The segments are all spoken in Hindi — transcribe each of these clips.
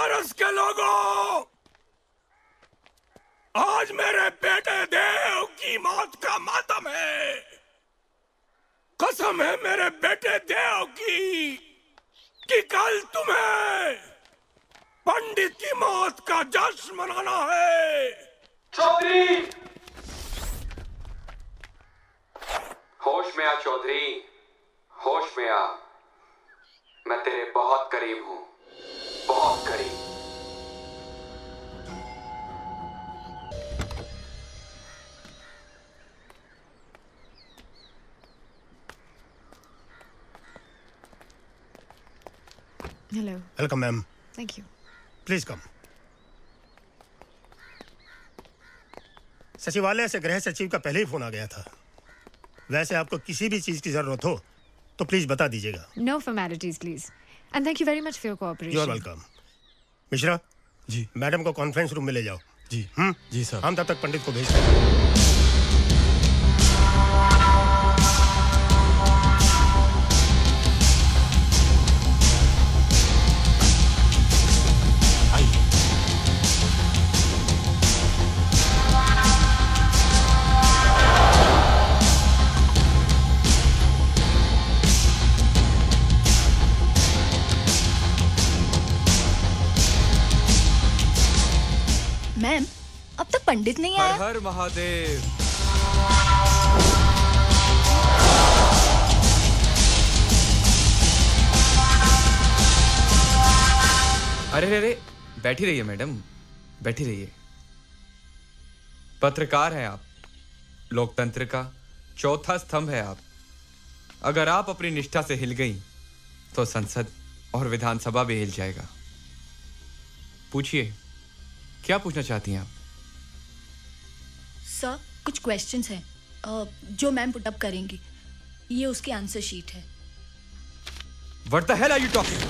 बनारस के लोगों, आज मेरे बेटे देव की मौत का मातम है। कसम है मेरे बेटे देव की कि कल तुम्हें पंडित की मौत का जश्न मनाना है। चौधरी, होश में आ चौधरी, होश में आ। मैं तेरे बहुत करीब हूं, बहुत करीब। Hello. Welcome ma'am. Thank you. Please come. सचिवालय से गृह सचिव का पहले ही फोन आ गया था। वैसे आपको किसी भी चीज की जरूरत हो तो प्लीज बता दीजिएगा। No formalities, please. And thank you very much for your cooperation. You are welcome. Mishra ji madam को कॉन्फ्रेंस रूम में ले जाओ। जी जी सर। हम तब तक पंडित को भेज दें। मैम, अब तक पंडित नहीं आया। हर हर महादेव। अरे अरे, बैठी रहिए मैडम, बैठी रहिए। पत्रकार हैं आप, लोकतंत्र का चौथा स्तंभ है आप। अगर आप अपनी निष्ठा से हिल गई तो संसद और विधानसभा भी हिल जाएगा। पूछिए, क्या पूछना चाहती हैं आप? सर, कुछ क्वेश्चंस हैं जो मैम पुट अप करेंगी। ये उसकी आंसर शीट है। What the hell are you talking?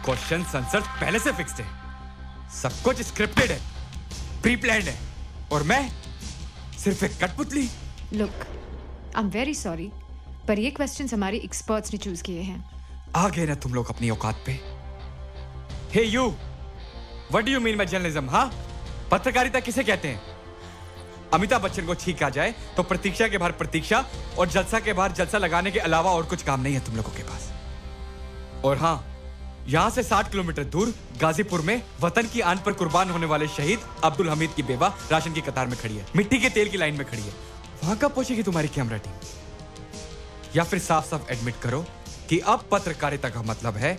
Question answer पहले से फिक्स्ड है, सब कुछ स्क्रिप्टेड है, प्री प्लान्ड है, और मैं सिर्फ एक कठपुतली। Look, I'm very sorry, पर ये क्वेश्चंस हमारे एक्सपर्ट्स ने चूज किए हैं। आ गए ना तुम लोग अपनी औकात पे। Hey you, what do you mean by journalism? हाँ, पत्रकारिता किसे कहते हैं? अमिताभ बच्चन को छींक आ जाए तो प्रतीक्षा के बाहर प्रतीक्षा और जलसा के बाहर जलसा लगाने के अलावा और कुछ काम नहीं है तुम लोगों के पास। और हाँ, यहां से 60 किलोमीटर दूर गाजीपुर में वतन की आन पर कुर्बान होने वाले शहीद अब्दुल हमीद की बेवा राशन की कतार में खड़ी है, मिट्टी के तेल की लाइन में खड़ी है। वहां कब पहुंचेगी तुम्हारी कैमरा टीम? या फिर साफ साफ एडमिट करो कि अब पत्रकारिता का मतलब है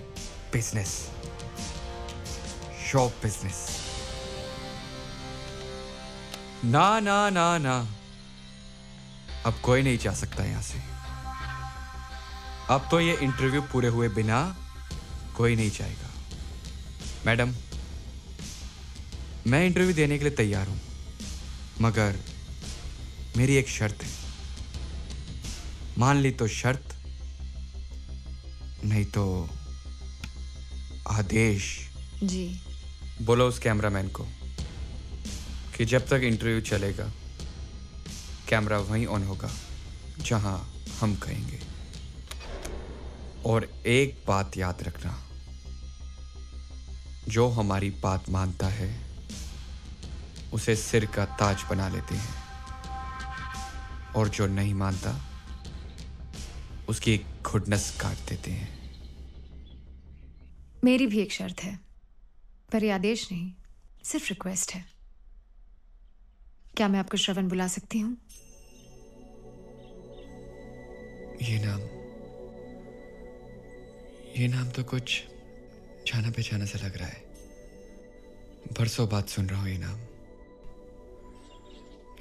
बिजनेस, शो बिजनेस। ना ना ना ना, अब कोई नहीं जा सकता यहां से। अब तो ये इंटरव्यू पूरे हुए बिना कोई नहीं जाएगा। मैडम, मैं इंटरव्यू देने के लिए तैयार हूं, मगर मेरी एक शर्त है। मान ली तो शर्त, नहीं तो आदेश। जी। बोलो उस कैमरामैन को कि जब तक इंटरव्यू चलेगा कैमरा वहीं ऑन होगा जहां हम कहेंगे। और एक बात याद रखना, जो हमारी बात मानता है उसे सिर का ताज बना लेते हैं, और जो नहीं मानता उसकी खुडनस काट देते हैं। मेरी भी एक शर्त है, पर ये आदेश नहीं, सिर्फ रिक्वेस्ट है। क्या मैं आपको श्रवण बुला सकती हूँ? ये नाम तो कुछ जाना पहचाना सा लग रहा है। बरसों बाद सुन रहा हूं ये नाम।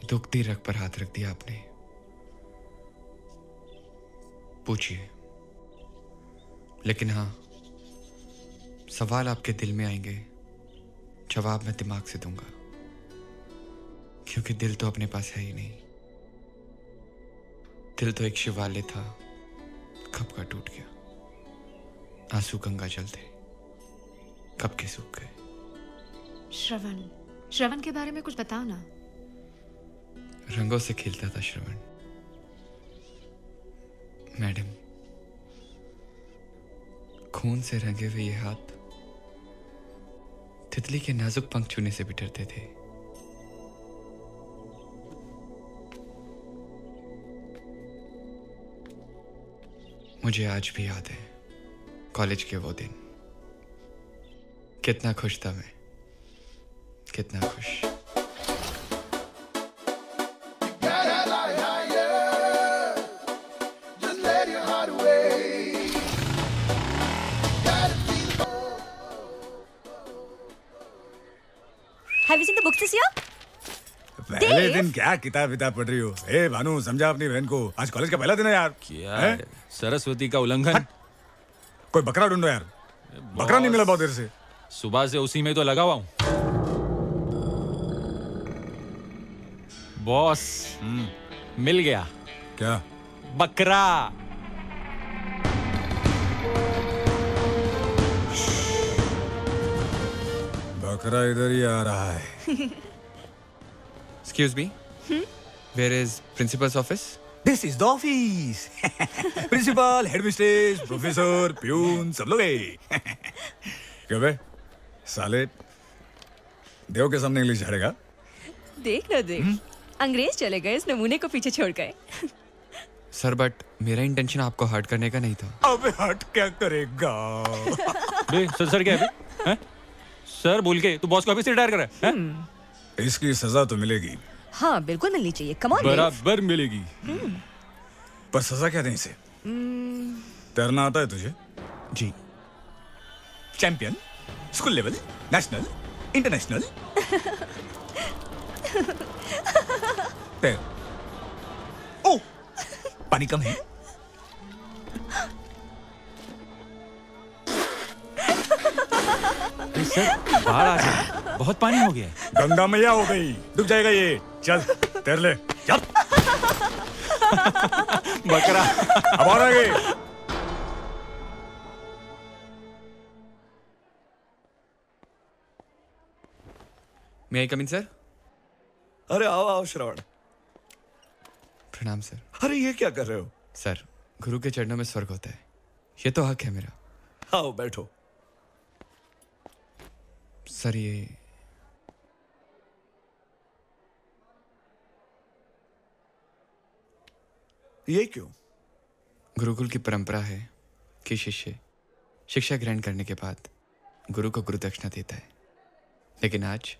दुखती रग पर हाथ रख दिया आपने। पूछिए, लेकिन हाँ, सवाल आपके दिल में आएंगे, जवाब मैं दिमाग से दूंगा, क्योंकि दिल तो अपने पास है ही नहीं। दिल तो एक शिवालय था, कब का टूट गया। आंसू गंगा जल थे, कब के सूख गए। श्रवण के बारे में कुछ बताओ ना। रंगों से खिलता था श्रवण। मैडम, खून से रंगे हुए ये हाथ तितली के नाजुक पंख छूने से भी डरते थे। मुझे आज भी याद है कॉलेज के वो दिन। कितना खुश था मैं, कितना खुश। Have you seen the books this year? पहले दिन क्या किताब पढ़ रही हो? ए भानु, समझा अपनी बहन को, आज कॉलेज का पहला दिन है यार। क्या है? सरस्वती का उल्लंघन। कोई बकरा ढूंढो यार, बकरा नहीं मिला बहुत देर से। सुबह से उसी में तो लगा हुआ हूँ। बॉस, मिल गया। क्या? बकरा। बकरा इधर ही आ रहा है। Excuse me? Where is principal's office? This is the office. Principal, headmistress, professor, peon, सब लोग हैं। क्यों बे? साले देव के सामने इंग्लिश झाड़ेगा? देख ना देख, अंग्रेज चले गए, इस नमूने को पीछे छोड़ गए। सर, बट मेरा इंटेंशन आपको हर्ट करने का नहीं था। अबे हर्ट क्या करेगा? बे, सर क्या है बे? सर बोल के तू बॉस को ऑफिस से रिटायर कर रहा है? इसकी सजा तो मिलेगी। हाँ, बिल्कुल मिलनी चाहिए। कम ऑन, बराबर मिलेगी। पर सजा क्या दें इसे? तैरना आता है तुझे? जी। Champion, school level, national, international. तैर। ओ, पानी कम है। सर, बाढ़ आ गई, बहुत पानी हो गया। गंगा मैया हो गई, डूब जाएगा ये। चल तैर ले, चल। बकरा। अब और आगे। May I come in, sir? अरे आओ आओ श्रवण। प्रणाम सर। अरे ये क्या कर रहे हो? सर, गुरु के चरणों में स्वर्ग होता है, ये तो हक है मेरा। आओ बैठो। सर, ये क्यों? गुरुकुल की परंपरा है कि शिष्य शिक्षा ग्रहण करने के बाद गुरु को गुरु दक्षिणा देता है, लेकिन आज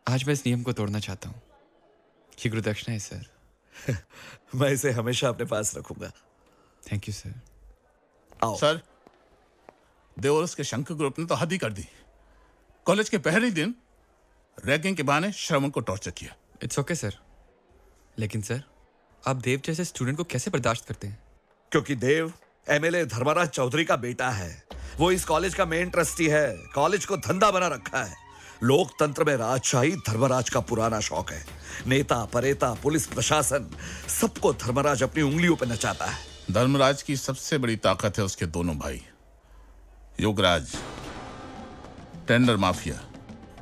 मैं इस नियम को तोड़ना चाहता हूँ। ये गुरु दक्षिणा है सर। मैं इसे हमेशा अपने पास रखूंगा। Thank you sir. आओ। सर, देवरस के शंकर ग्रुप ने तो हद ही कर दी। कॉलेज के पहले दिन रैगिंग के बहाने श्रवण को टॉर्चर किया। इट्स ओके सर, लेकिन सर आप देव जैसे स्टूडेंट को कैसे बर्दाश्त करते हैं? क्योंकि देव एमएलए धर्मराज चौधरी का बेटा है। वो इस कॉलेज का मेन ट्रस्टी है। कॉलेज को धंधा बना रखा है। लोकतंत्र में राजशाही धर्मराज का पुराना शौक है। नेता, परेता, पुलिस प्रशासन, सबको धर्मराज अपनी उंगलियों पे नचाता है। धर्मराज की सबसे बड़ी ताकत है उसके दोनों भाई। योगराज टेंडर माफिया,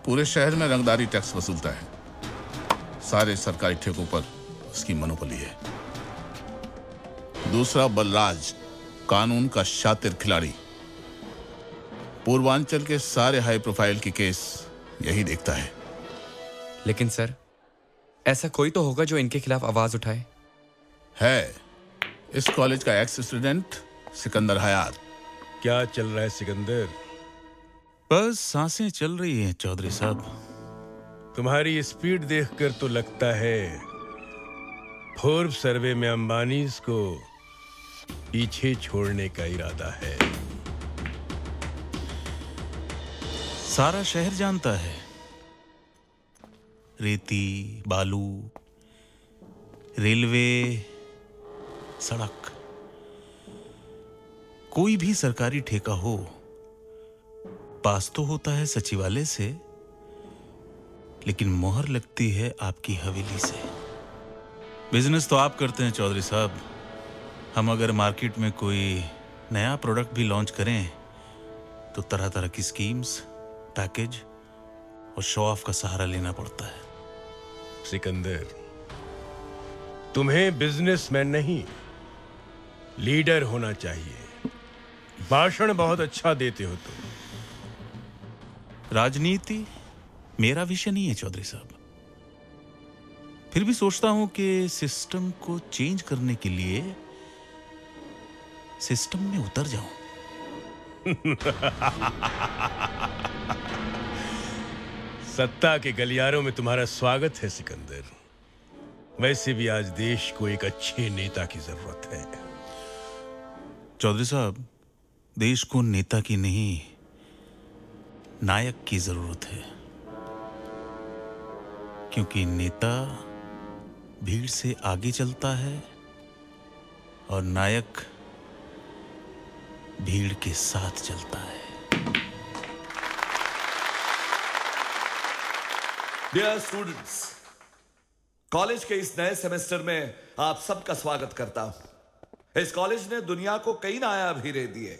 पूरे शहर में रंगदारी टैक्स वसूलता है। सारे सरकारी ठेकों पर उसकी मोनोपोली है। दूसरा बलराज, कानून का शातिर खिलाड़ी, पूर्वांचल के सारे हाई प्रोफाइल के केस यही देखता है। लेकिन सर, ऐसा कोई तो होगा जो इनके खिलाफ आवाज उठाए। है इस कॉलेज का एक्स स्टूडेंट सिकंदर हयात। क्या चल रहा है सिकंदर? बस सांसें चल रही हैं चौधरी साहब। तुम्हारी स्पीड देखकर तो लगता है फोर्ब्स सर्वे में अंबानी को पीछे छोड़ने का इरादा है। सारा शहर जानता है। रेती, बालू, रेलवे, सड़क, कोई भी सरकारी ठेका हो, पास तो होता है सचिवालय से, लेकिन मोहर लगती है आपकी हवेली से। बिजनेस तो आप करते हैं चौधरी साहब। हम अगर मार्केट में कोई नया प्रोडक्ट भी लॉन्च करें तो तरह तरह की स्कीम्स, पैकेज और शो ऑफ का सहारा लेना पड़ता है। सिकंदर, तुम्हें बिजनेसमैन नहीं लीडर होना चाहिए। भाषण बहुत अच्छा देते हो तुम। राजनीति मेरा विषय नहीं है चौधरी साहब। फिर भी सोचता हूं कि सिस्टम को चेंज करने के लिए सिस्टम में उतर जाऊं। सत्ता के गलियारों में तुम्हारा स्वागत है सिकंदर। वैसे भी आज देश को एक अच्छे नेता की जरूरत है। चौधरी साहब, देश को नेता की नहीं, नायक की जरूरत है। क्योंकि नेता भीड़ से आगे चलता है और नायक भीड़ के साथ चलता है। डियर स्टूडेंट्स, कॉलेज के इस नए सेमेस्टर में आप सबका स्वागत करता हूं। इस कॉलेज ने दुनिया को कई नायाब हीरे दिए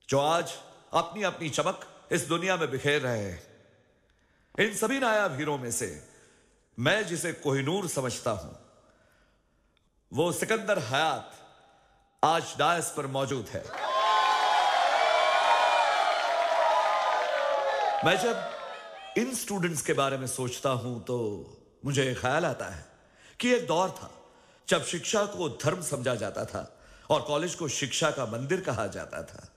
जो आज अपनी अपनी चमक इस दुनिया में बिखेर रहे हैं। इन सभी नायाब हीरों में से मैं जिसे कोहिनूर समझता हूं वो सिकंदर हयात आज डायस पर मौजूद है। मैं जब इन स्टूडेंट्स के बारे में सोचता हूं तो मुझे ख्याल आता है कि एक दौर था जब शिक्षा को धर्म समझा जाता था और कॉलेज को शिक्षा का मंदिर कहा जाता था।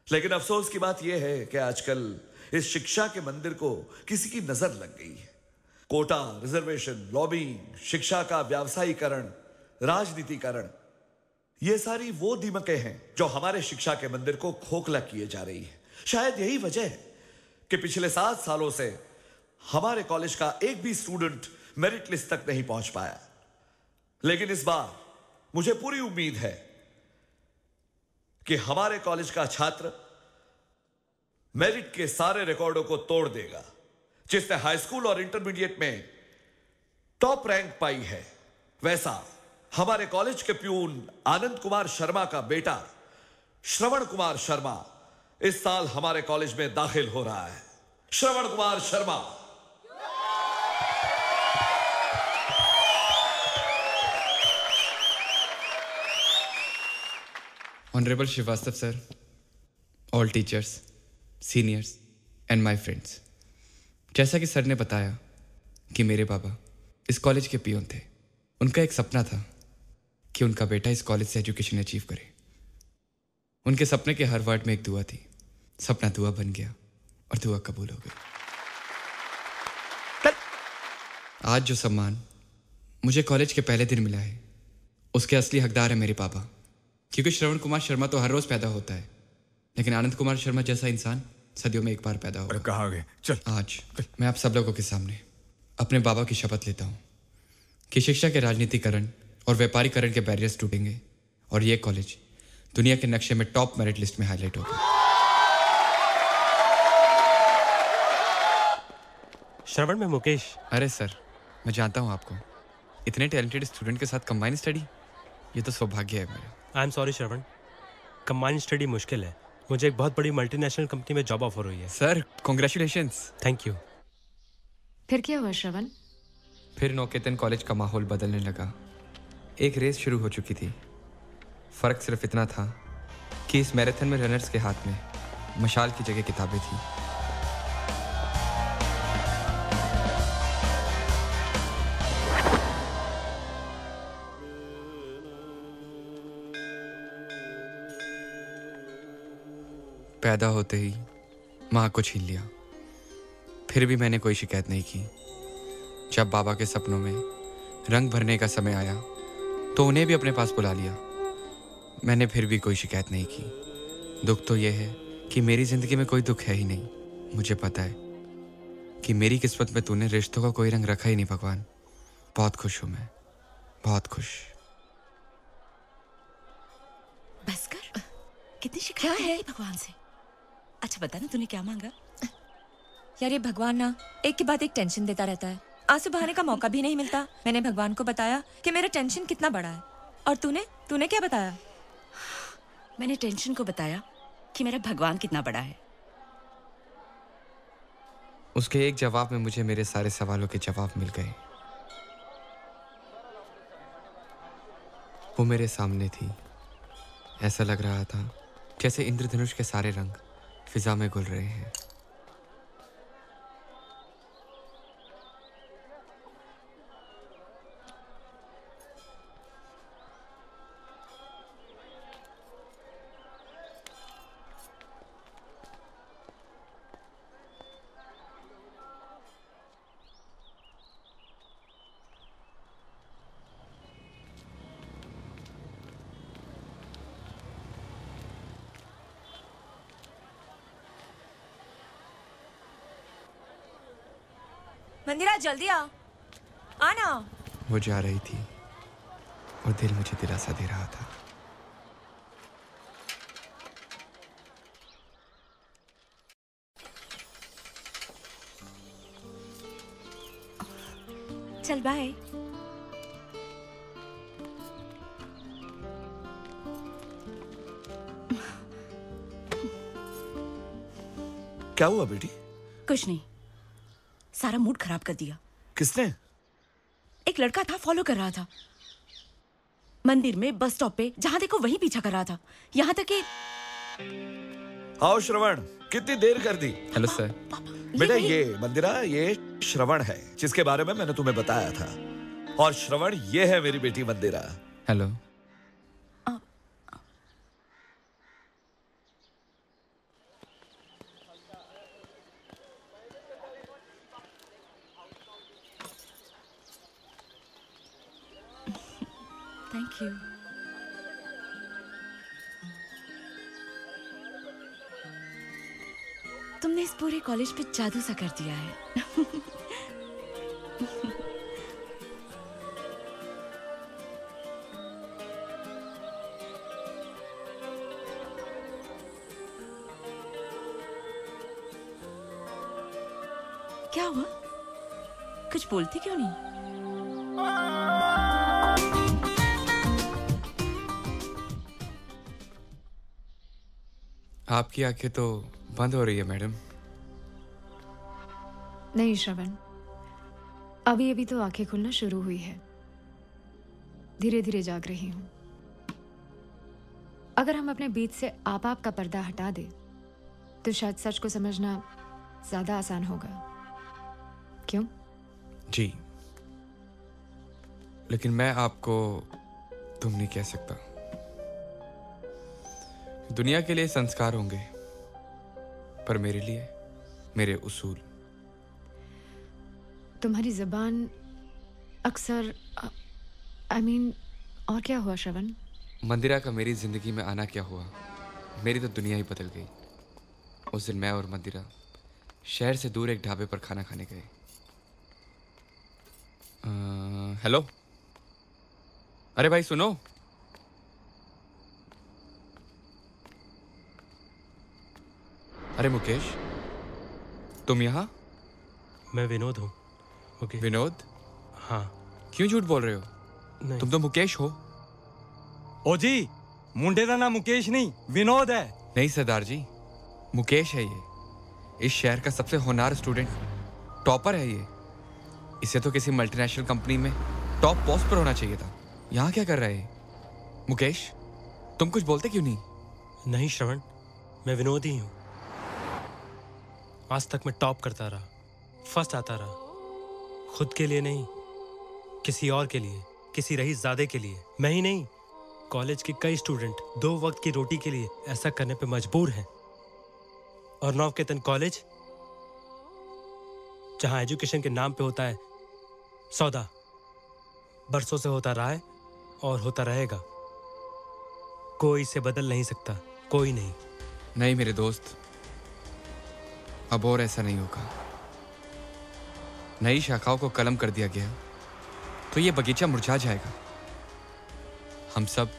लेकिन अफसोस की बात यह है कि आजकल इस शिक्षा के मंदिर को किसी की नजर लग गई है। कोटा, रिजर्वेशन, लॉबिंग, शिक्षा का व्यावसायीकरण, राजनीतिकरण, ये सारी वो दीमकें हैं जो हमारे शिक्षा के मंदिर को खोखला किए जा रही है। शायद यही वजह है कि पिछले 7 सालों से हमारे कॉलेज का एक भी स्टूडेंट मेरिट लिस्ट तक नहीं पहुंच पाया। लेकिन इस बार मुझे पूरी उम्मीद है कि हमारे कॉलेज का छात्र मेरिट के सारे रिकॉर्डों को तोड़ देगा। जिसने हाई स्कूल और इंटरमीडिएट में टॉप रैंक पाई है, वैसा हमारे कॉलेज के प्यून आनंद कुमार शर्मा का बेटा श्रवण कुमार शर्मा इस साल हमारे कॉलेज में दाखिल हो रहा है। Shravan Kumar Sharma. Honourable Srivastava sir, all teachers, seniors and my friends, जैसा कि सर ने बताया कि मेरे बाबा इस कॉलेज के पियोन थे। उनका एक सपना था कि उनका बेटा इस कॉलेज से एजुकेशन अचीव करे। उनके सपने के हर वर्ड में एक दुआ थी। सपना दुआ बन गया और दुआ कबूल हो गई। आज जो सम्मान मुझे कॉलेज के पहले दिन मिला है उसके असली हकदार है मेरे पापा। क्योंकि श्रवण कुमार शर्मा तो हर रोज पैदा होता है, लेकिन आनंद कुमार शर्मा जैसा इंसान सदियों में एक बार पैदा होगा। कहाँ गए? चल। आज मैं आप सब लोगों के सामने अपने बाबा की शपथ लेता हूँ कि शिक्षा के राजनीतिकरण और व्यापारीकरण के बैरियर्स टूटेंगे और ये कॉलेज दुनिया के नक्शे में टॉप मेरिट लिस्ट में हाईलाइट होगा। श्रवण में मुकेश। अरे सर, मैं जानता हूँ आपको। इतने टैलेंटेड स्टूडेंट के साथ कंबाइन स्टडी, ये तो सौभाग्य है मेरा। I am sorry Shravan, combine study मुश्किल है। मुझे एक बहुत बड़ी मल्टीनेशनल कंपनी में जॉब ऑफर हुई है। Sir congratulations. Thank you. फिर क्या हुआ श्रवण? फिर नौकेतन कॉलेज का माहौल बदलने लगा। एक रेस शुरू हो चुकी थी। फर्क सिर्फ इतना था कि इस मैराथन में रनर्स के हाथ में मशाल की जगह किताबें थी। पैदा होते ही माँ को छीन लिया। फिर भी मैंने कोई शिकायत नहीं की। जब बाबा के सपनों में रंग भरने का समय आया तो उन्हें भी अपने पास बुला लिया। मैंने फिर भी कोई शिकायत नहीं की। दुख तो यह है कि मेरी जिंदगी में कोई दुख है ही नहीं। मुझे पता है कि मेरी किस्मत में तूने रिश्तों का कोई रंग रखा ही नहीं भगवान। बहुत खुश हूं मैं, बहुत खुश। बस कर, कितनी शिकायत है भगवान से। अच्छा बता ना, तूने क्या मांगा? यार ये भगवान ना एक के बाद एक टेंशन देता रहता है। आंसू बहाने का मौका भी नहीं मिलता। मैंने भगवान को बताया कि मेरा टेंशन कितना बड़ा है। और तूने क्या बताया? मैंने टेंशन को बताया कि मेरा भगवान कितना बड़ा है। उसके एक जवाब में मुझे मेरे सारे सवालों के जवाब मिल गए। वो मेरे सामने थी, ऐसा लग रहा था जैसे इंद्रधनुष के सारे रंग फिजा में घुल रहे हैं। मंदिरा जल्दी आ आना। वो जा रही थी और दिल मुझे दिलासा दे रहा था। चल बाय। क्या हुआ बेटी? कुछ नहीं, सारा मूड खराब कर दिया। किसने? एक लड़का था, फॉलो कर रहा था मंदिर में, बस स्टॉप पे, जहां देखो वहीं पीछा कर रहा था, यहाँ तक कि। आओ श्रवण, कितनी देर कर दी? Hello sir. बेटा ये मंदिरा, ये श्रवण है जिसके बारे में मैंने तुम्हें बताया था, और श्रवण ये है मेरी बेटी मंदिरा। हेलो। Thank you. तुमने इस पूरे कॉलेज पे जादू सा कर दिया है। क्या हुआ? कुछ बोलती क्यों नहीं? आपकी आंखें तो बंद हो रही है मैडम। नहीं श्रवण, अभी अभी तो आंखें खुलना शुरू हुई है, धीरे धीरे जाग रही हूं। अगर हम अपने बीच से आप का पर्दा हटा दे तो शायद सच को समझना ज्यादा आसान होगा। क्यों? जी, लेकिन मैं आपको तुम नहीं कह सकता। दुनिया के लिए संस्कार होंगे, पर मेरे लिए मेरे उसूल। तुम्हारी जबान अक्सर I mean, और क्या हुआ श्रवण? मंदिरा का मेरी जिंदगी में आना क्या हुआ, मेरी तो दुनिया ही बदल गई। उस दिन मैं और मंदिरा शहर से दूर एक ढाबे पर खाना खाने गए। हेलो, अरे भाई सुनो। अरे मुकेश, तुम यहाँ? मैं विनोद हूँ। ओके। विनोद? हाँ। क्यों झूठ बोल रहे हो? नहीं। तुम तो मुकेश हो। ओ जी, मुंडे का नाम मुकेश नहीं विनोद है। नहीं सरदार जी, मुकेश है ये। इस शहर का सबसे होनहार स्टूडेंट, टॉपर है ये। इसे तो किसी मल्टीनेशनल कंपनी में टॉप पोस्ट पर होना चाहिए था। यहाँ क्या कर रहा है मुकेश? तुम कुछ बोलते क्यों नहीं? नहीं श्रवण, मैं विनोद ही हूँ। आज तक मैं टॉप करता रहा, फर्स्ट आता रहा, खुद के लिए नहीं, किसी और के लिए, किसी रईसजादे के लिए। मैं ही नहीं, कॉलेज के कई स्टूडेंट 2 वक्त की रोटी के लिए ऐसा करने पे मजबूर हैं। और नवकेतन कॉलेज, जहां एजुकेशन के नाम पे होता है सौदा, बरसों से होता रहा है और होता रहेगा। कोई इसे बदल नहीं सकता, कोई नहीं। नहीं मेरे दोस्त, अब और ऐसा नहीं होगा। नई शाखाओं को कलम कर दिया गया तो ये बगीचा मुरझा जाएगा। हम सब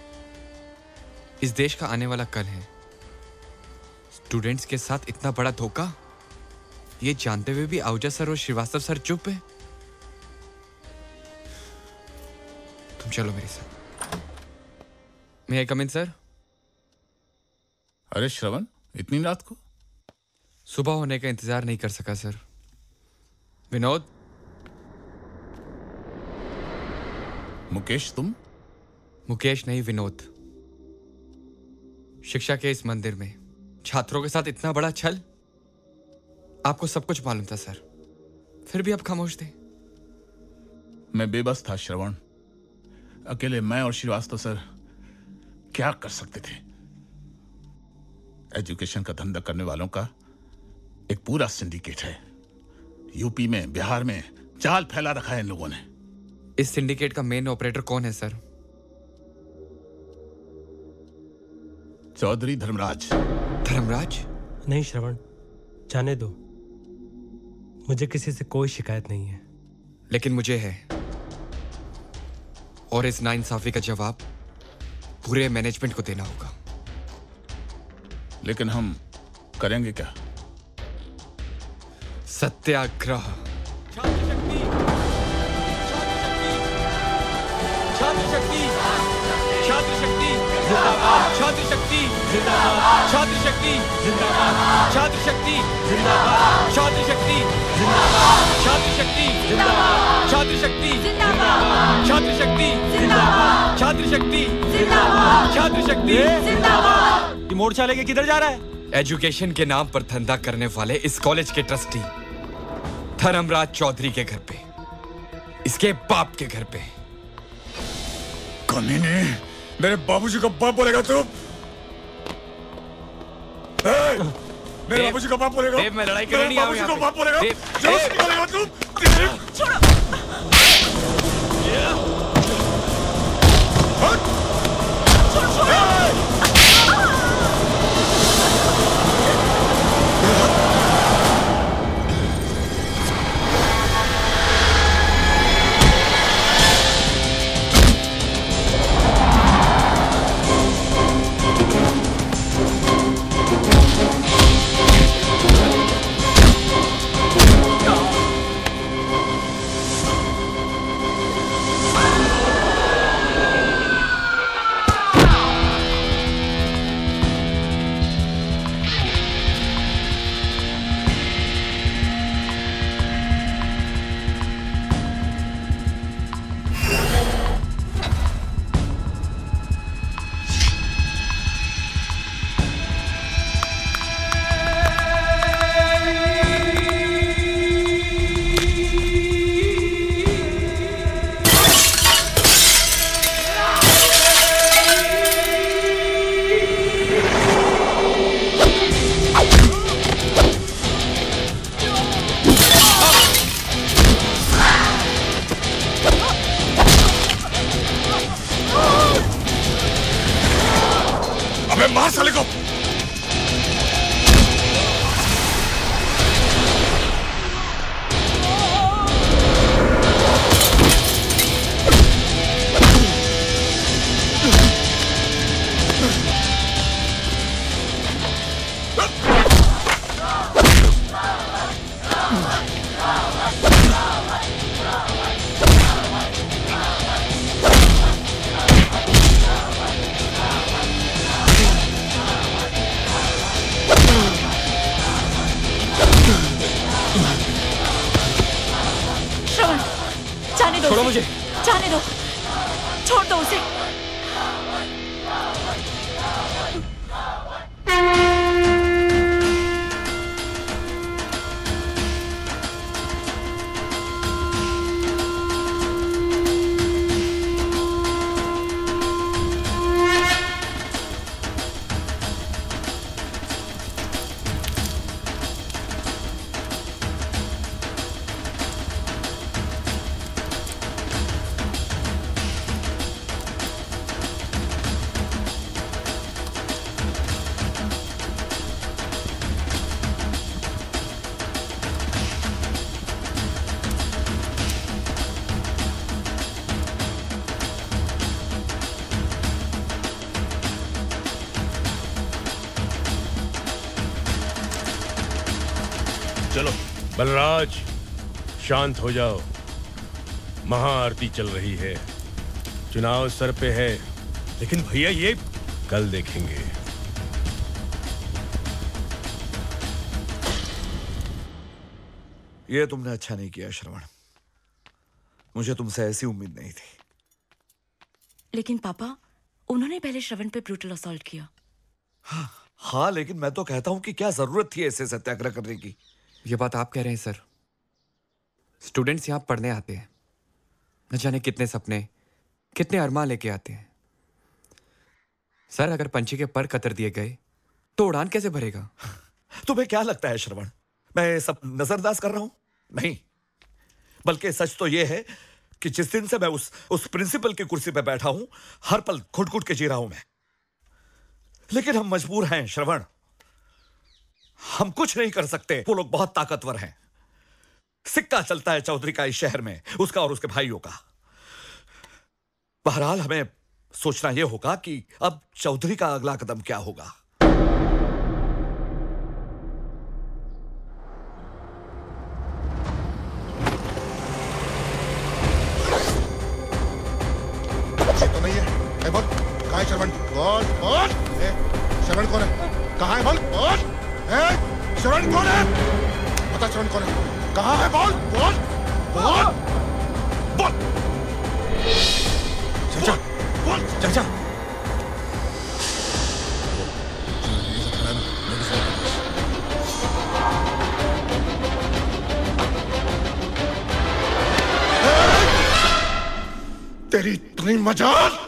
इस देश का आने वाला कल है। स्टूडेंट्स के साथ इतना बड़ा धोखा, ये जानते हुए भी आहूजा सर और श्रीवास्तव सर चुप है। तुम चलो मेरे साथ। मे आई कम इन सर? अरे श्रवण, इतनी रात को? सुबह होने का इंतजार नहीं कर सका सर। विनोद। मुकेश तुम? मुकेश नहीं, विनोद। शिक्षा के इस मंदिर में छात्रों के साथ इतना बड़ा छल। आपको सब कुछ मालूम था सर, फिर भी आप खामोश थे। मैं बेबस था श्रवण। अकेले मैं और श्रीवास्तव सर क्या कर सकते थे? एजुकेशन का धंधा करने वालों का एक पूरा सिंडिकेट है। यूपी में, बिहार में जाल फैला रखा है इन लोगों ने। इस सिंडिकेट का मेन ऑपरेटर कौन है सर? चौधरी धर्मराज। धर्मराज? नहीं श्रवण, जाने दो। मुझे किसी से कोई शिकायत नहीं है। लेकिन मुझे है, और इस नाइंसाफी का जवाब पूरे मैनेजमेंट को देना होगा। लेकिन हम करेंगे क्या? सत्याग्रह। छात्र शक्ति, छात्र शक्ति, छात्र शक्ति जिंदाबाद, छात्र शक्ति जिंदाबाद, छात्र शक्ति जिंदाबाद, छात्र शक्ति जिंदाबाद, छात्र शक्ति जिंदाबाद, छात्र शक्ति जिंदाबाद, छात्र शक्ति जिंदाबाद, छात्र शक्ति जिंदाबाद, छात्र शक्ति जिंदाबाद, छात्र शक्ति जिंदाबाद। ये मोर्चा लेके किधर जा रहा है? एजुकेशन के नाम पर धंधा करने वाले इस कॉलेज के ट्रस्टी धर्मराज चौधरी के घर पे, इसके बाप के घर पे। कमीने, मेरे बाबूजी का बाप बोलेगा तू? मेरे बाबूजी का बाप बोलेगा? देव, मैं लड़ाई करने नहीं आया हूं यहाँ पे। बाबूजी का बाप बोलेगा? देव, जोश बोलेगा तू? छोड़ो। छोड़ो मुझे। जाने दो, छोड़ दो उसे। चलो बलराज, शांत हो जाओ। महाआरती चल रही है, चुनाव सर पे है। लेकिन भैया ये कल देखेंगे। ये तुमने अच्छा नहीं किया श्रवण, मुझे तुमसे ऐसी उम्मीद नहीं थी। लेकिन पापा, उन्होंने पहले श्रवण पे ब्रूटल असॉल्ट किया। हाँ, लेकिन मैं तो कहता हूं कि क्या जरूरत थी ऐसे सत्याग्रह करने की। ये बात आप कह रहे हैं सर। स्टूडेंट्स यहाँ पढ़ने आते हैं, न जाने कितने सपने, कितने अरमान लेके आते हैं। सर, अगर पंछी के पर कतर दिए गए तो उड़ान कैसे भरेगा? तुम्हें क्या लगता है श्रवण, मैं सब नजरअंदाज कर रहा हूं? नहीं, बल्कि सच तो यह है कि जिस दिन से मैं उस प्रिंसिपल की कुर्सी पे बैठा हूं, हर पल घुट घुट के जी रहा हूं मैं। लेकिन हम मजबूर हैं श्रवण, हम कुछ नहीं कर सकते। वो लोग बहुत ताकतवर हैं। सिक्का चलता है चौधरी का इस शहर में, उसका और उसके भाइयों का। बहरहाल हमें सोचना यह होगा कि अब चौधरी का अगला कदम क्या होगा। तो नहीं है। बोल, कहाँ है श्रवण? बोल बोल। श्रवण कौन है? कहाँ है? बोल बोल। श्रवण कौन है? बता, श्रवण कौन है? कहाँ है? बोल बोल बोल बोल। चाचा, बोल चाचा। तेरी इतनी मजाल।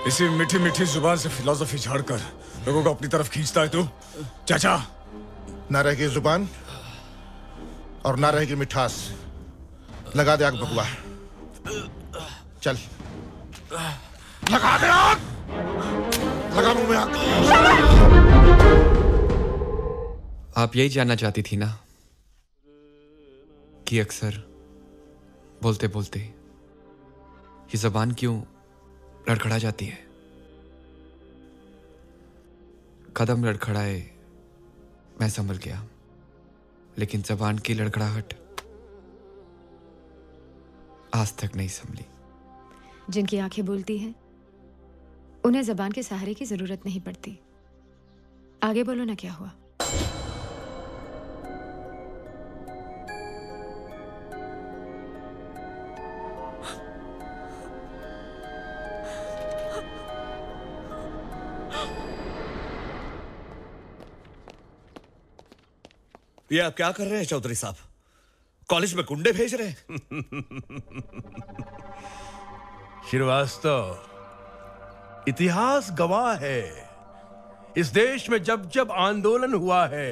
इसी मीठी मीठी जुबान से फिलॉसफी झाड़कर लोगों को अपनी तरफ खींचता है तू। चाचा, ना रहेगी जुबान और ना रहेगी मिठास। लगा दे आग बकुआ। चल लगा दे आग। लगा मुंह में आग। आप यही जानना चाहती थी ना कि अक्सर बोलते बोलते ये जबान क्यों लड़खड़ा जाती है। कदम लड़खड़ाए मैं संभल गया, लेकिन जबान की लड़खड़ाहट आज तक नहीं संभली। जिनकी आंखें बोलती हैं उन्हें जबान के सहारे की जरूरत नहीं पड़ती। आगे बोलो ना, क्या हुआ? ये आप क्या कर रहे हैं चौधरी साहब? कॉलेज में गुंडे भेज रहे हैं? श्रीवास्तव, इतिहास गवाह है, इस देश में जब जब आंदोलन हुआ है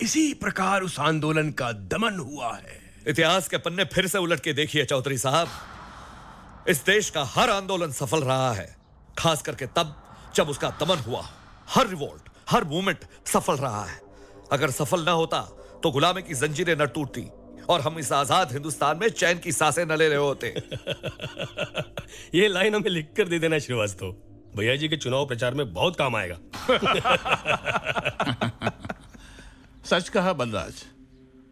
इसी प्रकार उस आंदोलन का दमन हुआ है। इतिहास के पन्ने फिर से उलट के देखिए चौधरी साहब, इस देश का हर आंदोलन सफल रहा है, खास करके तब जब उसका दमन हुआ। हर रिवोल्ट, हर मूवमेंट सफल रहा है। अगर सफल ना होता तो गुलामी की जंजीरें न टूटती और हम इस आजाद हिंदुस्तान में चैन की सांसें न ले रहे होते। ये लाइन हमें लिख कर दे देना श्रीवास्तव, भैया जी के चुनाव प्रचार में बहुत काम आएगा। सच कहा बलराज,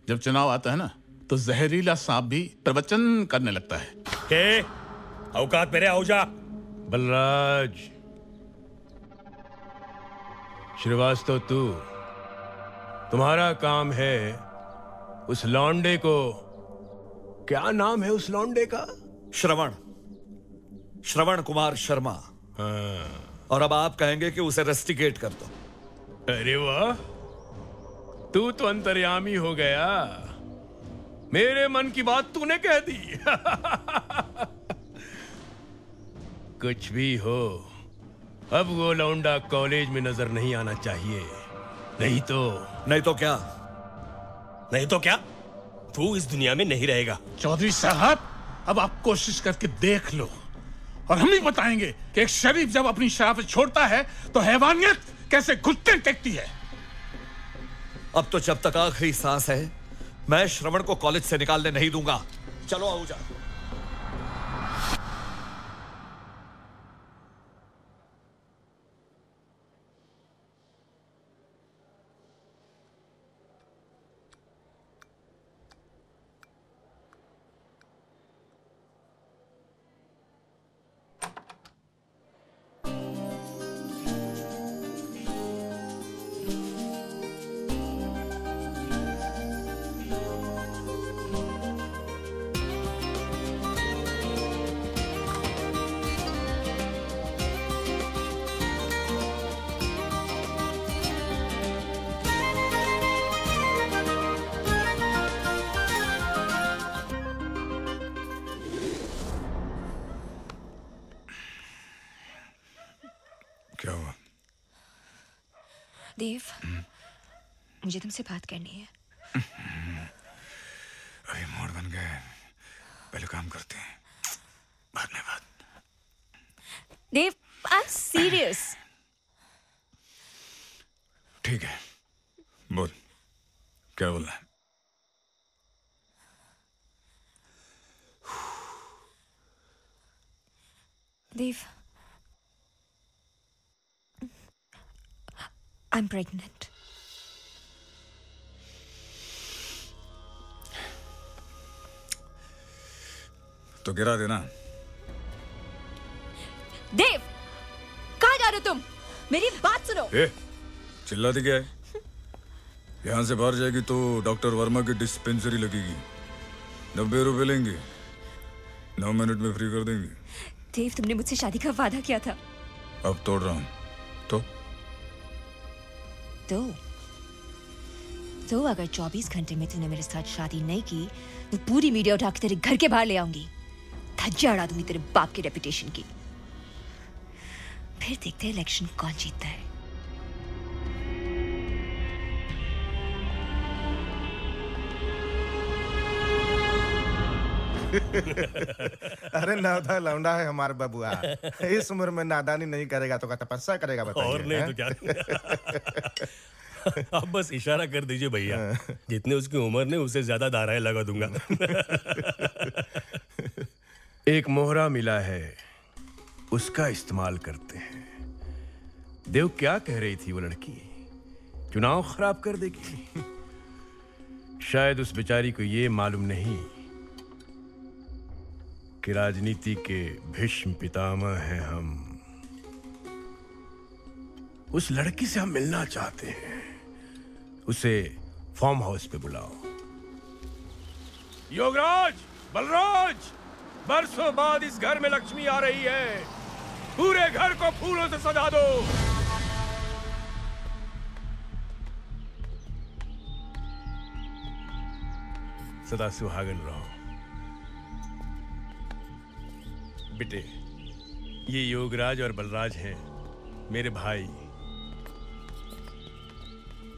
जब चुनाव आता है ना तो जहरीला सांप भी प्रवचन करने लगता है। औकात मेरे आओ जा। बलराज श्रीवास्तव, तुम्हारा काम है उस लौंडे को, क्या नाम है उस लौंडे का? श्रवण कुमार शर्मा। और अब आप कहेंगे कि उसे रेस्टिकेट कर दो। अरे वाह, तू तो अंतर्यामी हो गया। मेरे मन की बात तूने कह दी। कुछ भी हो, अब वो लौंडा कॉलेज में नजर नहीं आना चाहिए। नहीं तो क्या? नहीं तो क्या? तू इस दुनिया में नहीं रहेगा। चौधरी साहब, अब आप कोशिश करके देख लो और हम ही बताएंगे कि एक शरीफ जब अपनी शराफत छोड़ता है तो हैवानियत कैसे घुटने टेकती है। अब तो जब तक आखिरी सांस है, मैं श्रवण को कॉलेज से निकालने नहीं दूंगा। चलो आहूजा। क्या हुआ? देव, मुझे तुमसे बात करनी है। अभी मूड बन गए, पहले काम करते हैं, बाद में बात। देव, आई एम सीरियस। ठीक है, बोल, क्या बोलना है? देव, I'm pregnant. तो गिरा देना। देव, कहाँ जा रहे हो तुम? मेरी बात सुनो। चिल्लाती क्या है? यहाँ से बाहर जाएगी तो डॉक्टर वर्मा की डिस्पेंसरी लगेगी। 90 रुपए लेंगे, 9 मिनट में फ्री कर देंगे। देव, तुमने मुझसे शादी का वादा किया था। अब तोड़ रहा हूँ। तो अगर 24 घंटे में तूने मेरे साथ शादी नहीं की तो पूरी मीडिया उठा के तेरे घर के बाहर ले आऊंगी। धज्जियां उड़ा दूंगी तेरे बाप की रेपुटेशन की। फिर देखते हैं इलेक्शन कौन जीतता है। अरे नादा लौंडा है हमारा बबुआ। इस उम्र में नादानी नहीं करेगा तो क्या तपस्या करेगा? बताइए। और नहीं तो क्या। आप बस इशारा कर दीजिए भैया, जितने उसकी उम्र ने उससे ज्यादा धाराएं लगा दूंगा। एक मोहरा मिला है, उसका इस्तेमाल करते हैं। देव, क्या कह रही थी वो लड़की? चुनाव खराब कर देगी। शायद उस बेचारी को ये मालूम नहीं कि राजनीति के भीष्म पितामह हैं हम। उस लड़की से हम मिलना चाहते हैं। उसे फार्म हाउस पे बुलाओ। योगराज, बलराज, बरसों बाद इस घर में लक्ष्मी आ रही है। पूरे घर को फूलों से सजा दो। सदा सुहागन रहो। बेटे, ये योगराज और बलराज हैं, मेरे भाई।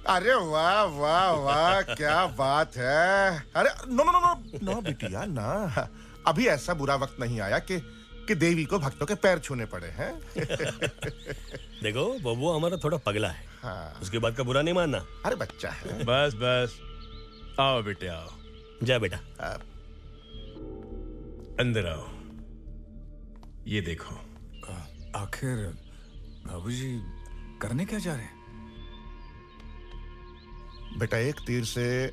अरे वाह वाह वाह, क्या बात है। अरे no no no no no बिटिया ना, अभी ऐसा बुरा वक्त नहीं आया कि देवी को भक्तों के पैर छूने पड़े हैं। देखो, बबू हमारा थोड़ा पगला है। हाँ। उसके बाद का बुरा नहीं मानना। अरे बच्चा है। बस बस, आओ बेटे आओ। जा बेटा। अंदर आओ। ये देखो। आखिर बाबूजी करने क्या जा रहे हैं? बेटा, एक तीर से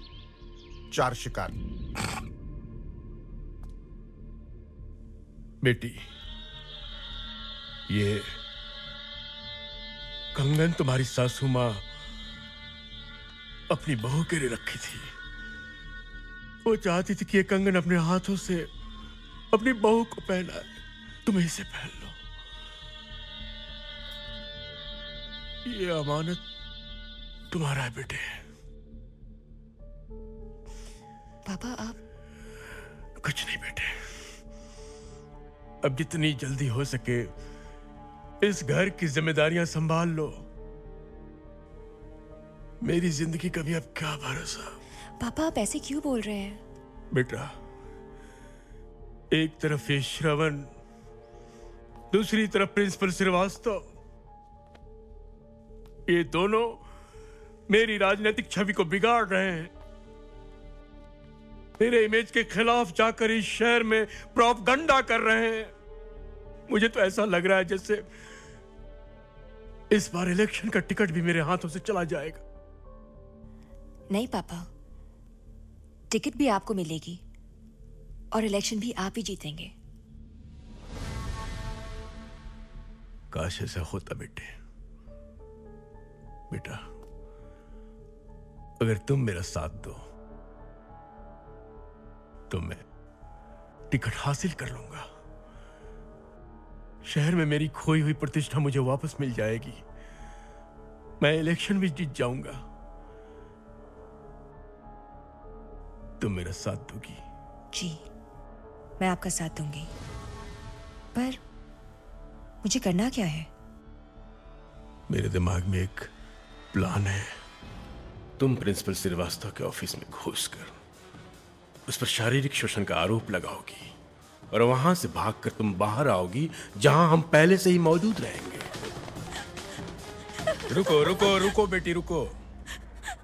4 शिकार। बेटी, ये कंगन तुम्हारी सासू माँ अपनी बहू के लिए रखी थी। वो चाहती थी कि ये कंगन अपने हाथों से अपनी बहू को पहनाए। तुम इसे पहन लो। ये अमानत तुम्हारा है बेटे। पापा आप? कुछ नहीं बेटे, अब जितनी जल्दी हो सके इस घर की जिम्मेदारियां संभाल लो। मेरी जिंदगी का भी अब क्या भरोसा। पापा आप ऐसे क्यों बोल रहे हैं? बेटा, एक तरफ ये श्रवण, दूसरी तरफ प्रिंसिपल श्रीवास्तव, ये दोनों मेरी राजनीतिक छवि को बिगाड़ रहे हैं। मेरे इमेज के खिलाफ जाकर इस शहर में प्रोपगंडा कर रहे हैं। मुझे तो ऐसा लग रहा है जैसे इस बार इलेक्शन का टिकट भी मेरे हाथों से चला जाएगा। नहीं पापा, टिकट भी आपको मिलेगी और इलेक्शन भी आप ही जीतेंगे। काश ऐसा होता बेटे। बेटा, अगर तुम मेरा साथ दो तो मैं टिकट हासिल कर लूंगा। शहर में मेरी खोई हुई प्रतिष्ठा मुझे वापस मिल जाएगी। मैं इलेक्शन भी जीत जाऊंगा। तुम मेरा साथ दोगी? जी, मैं आपका साथ दूंगी, पर मुझे करना क्या है? मेरे दिमाग में एक प्लान है। तुम प्रिंसिपल श्रीवास्तव के ऑफिस में घुसकर उस पर शारीरिक शोषण का आरोप लगाओगी और वहां से भागकर तुम बाहर आओगी जहां हम पहले से ही मौजूद रहेंगे। रुको रुको रुको बेटी रुको।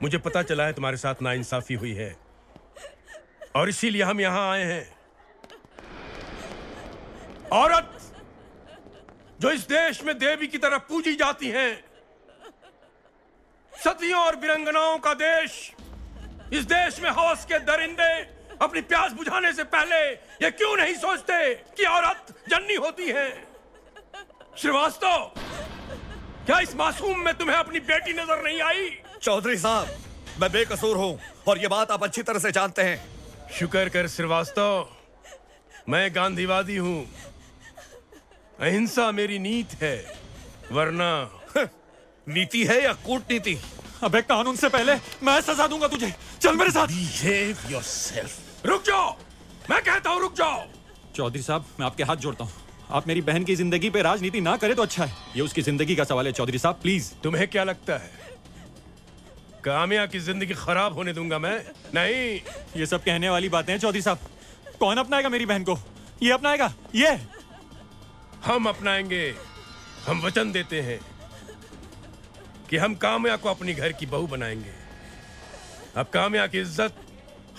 मुझे पता चला है तुम्हारे साथ नाइंसाफी हुई है और इसीलिए हम यहां आए हैं। औरत जो इस देश में देवी की तरह पूजी जाती हैं, सतियों और वीरांगनाओं का देश, इस देश में हौस के दरिंदे अपनी प्यास बुझाने से पहले ये क्यों नहीं सोचते कि औरत जननी होती है? श्रीवास्तव, क्या इस मासूम में तुम्हें अपनी बेटी नजर नहीं आई? चौधरी साहब, मैं बेकसूर हूं और ये बात आप अच्छी तरह से जानते हैं। शुक्र कर श्रीवास्तव, मैं गांधीवादी हूं। अहिंसा मेरी नीति है, वरना नीति है या कूटनीति? अबे कानून से पहले मैं सजा दूंगा तुझे। चल मेरे साथ। Behave yourself. रुक जाओ, मैं कहता हूं रुक जाओ। चौधरी साहब, मैं आपके हाथ जोड़ता हूँ। आप मेरी बहन की जिंदगी पे राजनीति ना करें तो अच्छा है। ये उसकी जिंदगी का सवाल है चौधरी साहब, प्लीज। तुम्हें क्या लगता है काम्या की जिंदगी खराब होने दूंगा मैं? नहीं। ये सब कहने वाली बातें हैं चौधरी साहब। कौन अपनाएगा मेरी बहन को? ये अपनाएगा? ये हम अपनाएंगे। हम वचन देते हैं कि हम काम्या को अपनी घर की बहू बनाएंगे। अब काम्या की इज्जत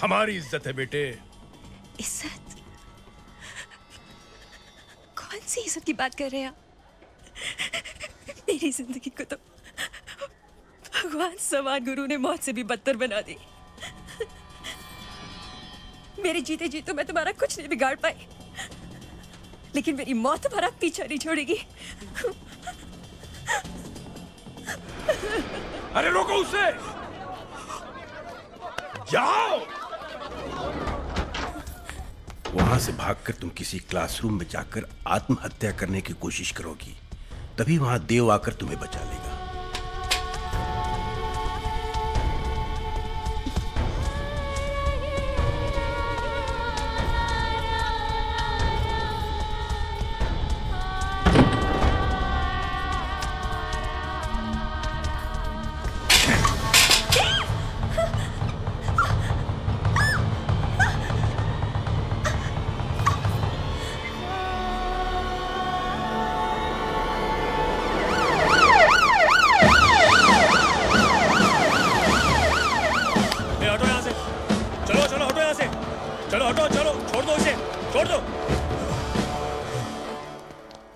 हमारी इज्जत है बेटे। इज्जत? कौन सी इज्जत की बात कर रहे हैं आप? मेरी जिंदगी को तो भगवान समान गुरु ने मौत से भी बदतर बना दी। मेरे जीते जी तो मैं तुम्हारा कुछ नहीं बिगाड़ पाई, लेकिन मेरी मौत तुम्हारा पीछा नहीं छोड़ेगी। अरे रोको उसे, जाओ। वहां से भागकर तुम किसी क्लासरूम में जाकर आत्महत्या करने की कोशिश करोगी, तभी वहां देव आकर तुम्हें बचा लेगा।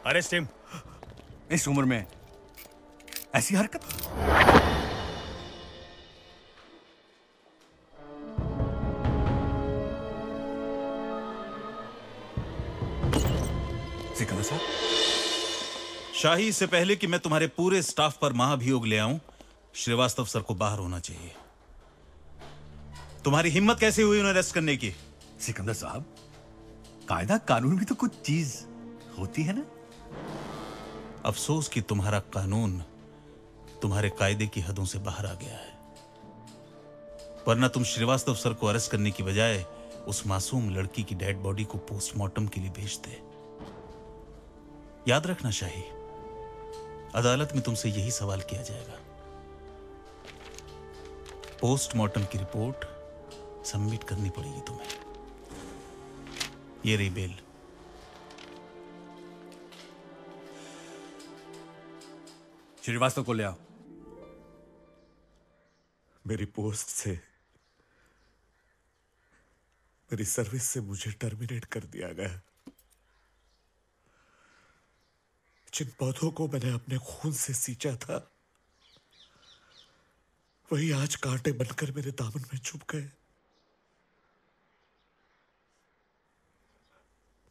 Arrest him. इस उम्र में ऐसी हरकत? सिकंदर साहब, शाही, इससे पहले कि मैं तुम्हारे पूरे स्टाफ पर महाभियोग ले आऊं, श्रीवास्तव सर को बाहर होना चाहिए। तुम्हारी हिम्मत कैसे हुई उन्हें अरेस्ट करने की? सिकंदर साहब, कायदा कानून भी तो कुछ चीज होती है ना। अफसोस कि तुम्हारा कानून तुम्हारे कायदे की हदों से बाहर आ गया है, वरना तुम श्रीवास्तव सर को अरेस्ट करने की बजाय उस मासूम लड़की की डेड बॉडी को पोस्टमार्टम के लिए भेजते। याद रखना शाही, अदालत में तुमसे यही सवाल किया जाएगा। पोस्टमार्टम की रिपोर्ट सबमिट करनी पड़ेगी तुम्हें। ये रही बेल। श्रीवास्तव को ले आओ। मेरी पोस्ट से, मेरी सर्विस से मुझे टर्मिनेट कर दिया गया। जिन पौधों को मैंने अपने खून से सींचा था, वही आज कांटे बनकर मेरे दामन में चुभ गए।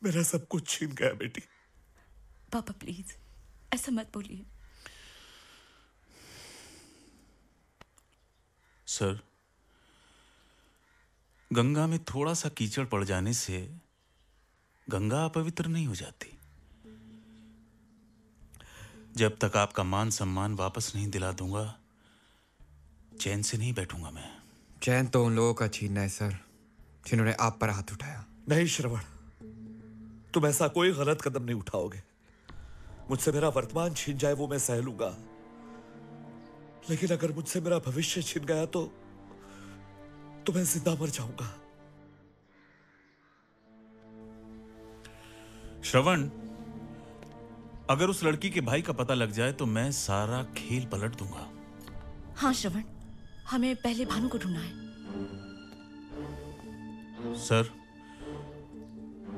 मेरा सब कुछ छीन गया बेटी। पापा प्लीज ऐसा मत बोलिए। सर, गंगा में थोड़ा सा कीचड़ पड़ जाने से गंगा अपवित्र नहीं हो जाती। जब तक आपका मान सम्मान वापस नहीं दिला दूंगा, चैन से नहीं बैठूंगा मैं। चैन तो उन लोगों का छीनना है सर, जिन्होंने आप पर हाथ उठाया। नहीं श्रवण, तुम ऐसा कोई गलत कदम नहीं उठाओगे। मुझसे मेरा वर्तमान छीन जाए वो मैं सह लूंगा, लेकिन अगर मुझसे मेरा भविष्य छिन गया तो मैं जिंदा मर जाऊंगा। श्रवण, अगर उस लड़की के भाई का पता लग जाए तो मैं सारा खेल पलट दूंगा। हाँ श्रवण, हमें पहले भानु को ढूंढना है। सर,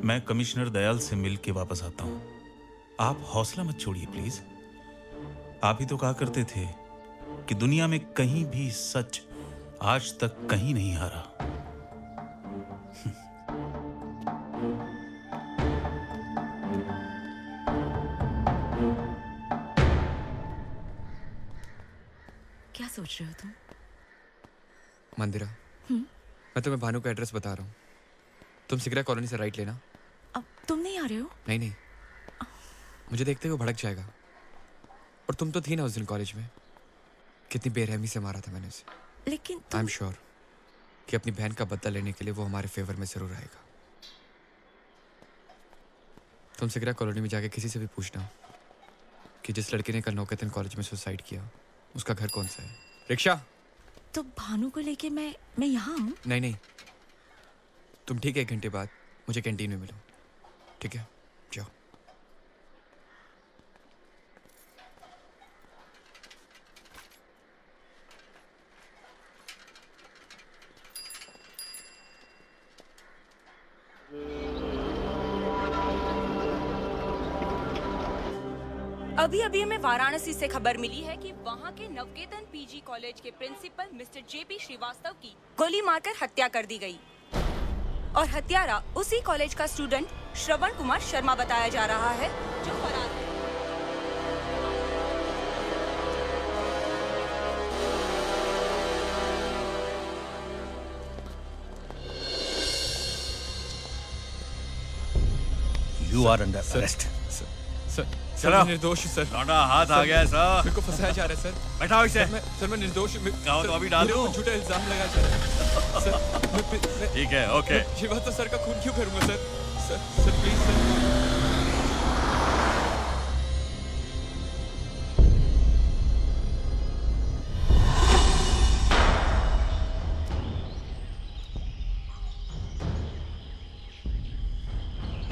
मैं कमिश्नर दयाल से मिल के वापस आता हूं। आप हौसला मत छोड़िए प्लीज। आप ही तो कहा करते थे कि दुनिया में कहीं भी सच आज तक कहीं नहीं हारा। क्या सोच रहे हो तुम? मंदिरा, मैं तुम्हें भानु का एड्रेस बता रहा हूँ। तुम सिगरा कॉलोनी से राइट लेना। अब तुम नहीं आ रहे हो? नहीं, मुझे देखते हुए भड़क जाएगा। और तुम तो थी ना उस दिन कॉलेज में, कितनी बेरहमी से मारा था मैंने उसे। लेकिन आई एम श्योर कि अपनी बहन का बदला लेने के लिए वो हमारे फेवर में जरूर आएगा। तुम सिगरा कॉलोनी में जाके किसी से भी पूछना कि जिस लड़के ने कल नौकेतन कॉलेज में सुसाइड किया, उसका घर कौन सा है। रिक्शा। तो भानु को लेके मैं यहाँ हूँ। नहीं, तुम ठीक है 1 घंटे बाद मुझे कैंटीन में मिलो, ठीक है? जाओ। अभी अभी हमें वाराणसी से खबर मिली है कि वहां के नवकेतन पीजी कॉलेज के प्रिंसिपल मिस्टर जेपी श्रीवास्तव की गोली मारकर हत्या कर दी गई और हत्यारा उसी कॉलेज का स्टूडेंट श्रवण कुमार शर्मा बताया जा रहा है, जो फरार है। You are under arrest. Sir, निर्दोष सर। लौंडा हाथ आ गया सर। मेरे को फंसाया जा रहा है सर। बैठाओ इसे। सर मैं निर्दोष। जाओ तो अभी डाल दूं। झूठा इल्जाम लगाया जा रहा है सर। ठीक है, ओके। श्रीवास्तव सर का खून क्यों करूंगा सर? Sir please sir.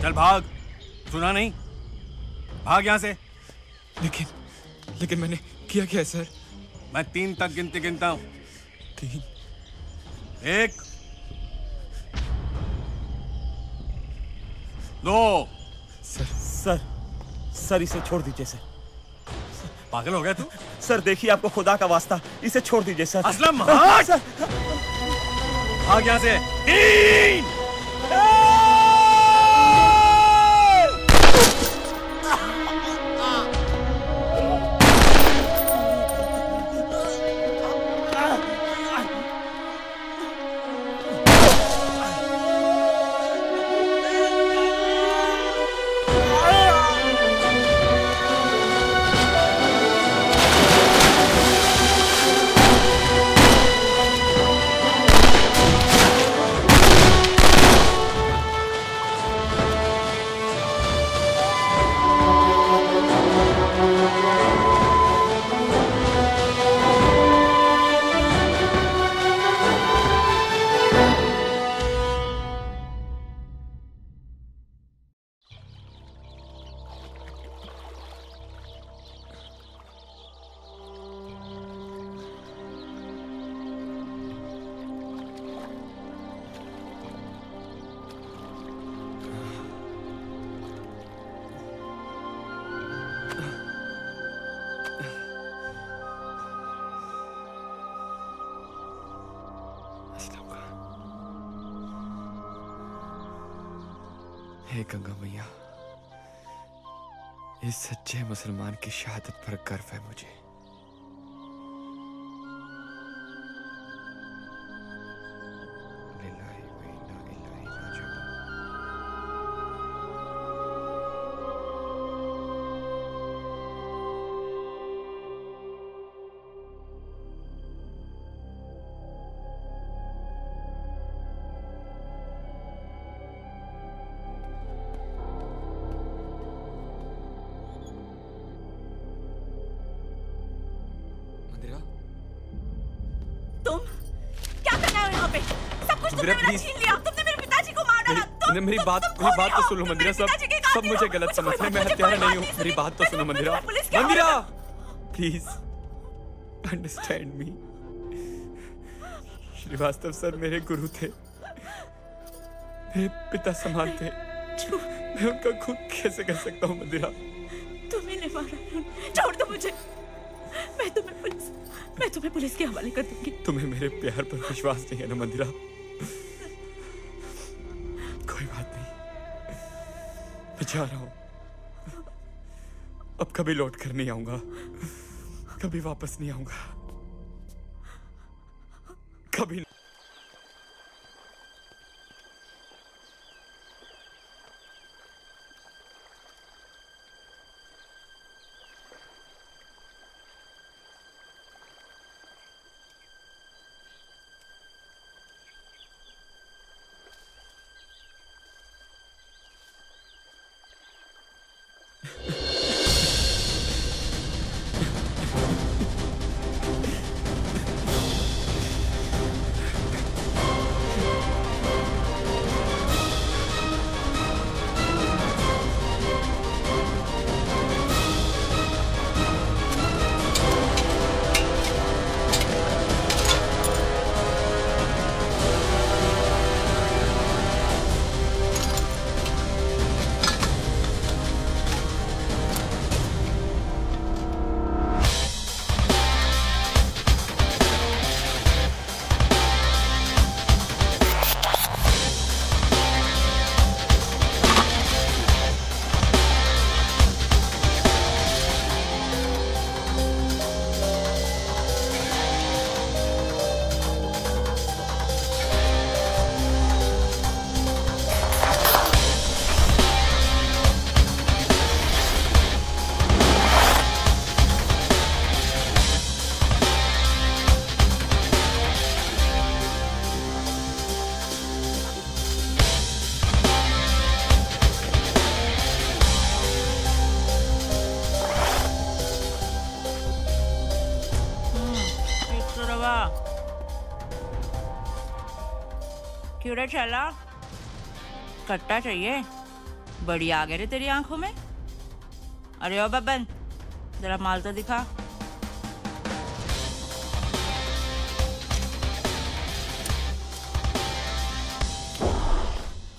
चल भाग, सुना नहीं? भाग यहाँ से। लेकिन मैंने किया क्या है सर? मैं 3 तक गिनता हूँ। 3, 1, 2। सर इसे छोड़ दीजिए सर। पागल हो गया तू? सर देखिए, आपको खुदा का वास्ता, इसे छोड़ दीजिए सर। असलम भाग। सर भाग यहाँ से। 3 हे गंगा मैया, इस सच्चे मुसलमान की शहादत पर गर्व है मुझे। मेरी बात तो सुनो मंदिरा। सब मुझे गलत समझते हैं। मैं हत्यारा नहीं हूँ। मेरी बात तो सुनो Mandira. Mandira please understand me. Srivastava sir मेरे गुरु थे, मेरे पिता समान थे। मैं उनका खून कैसे कर सकता हूँ मंदिरा? तुम्हें नहीं मारा, छोड़ दो मुझे। मैं तुम्हें पुलिस के हवाले कर दूंगी। तुम्हें मेरे प्यार पर विश्वास नहीं है ना मंदिरा? कोई बात नहीं, मैं जा रहा हूं। अब कभी लौट कर नहीं आऊंगा, कभी वापस नहीं आऊंगा, कभी नहीं। क्यों रे चला? कट्टा चाहिए? बड़ी आ गई रे तेरी आंखों में। अरे ओ बब्बन, जरा माल तो दिखा।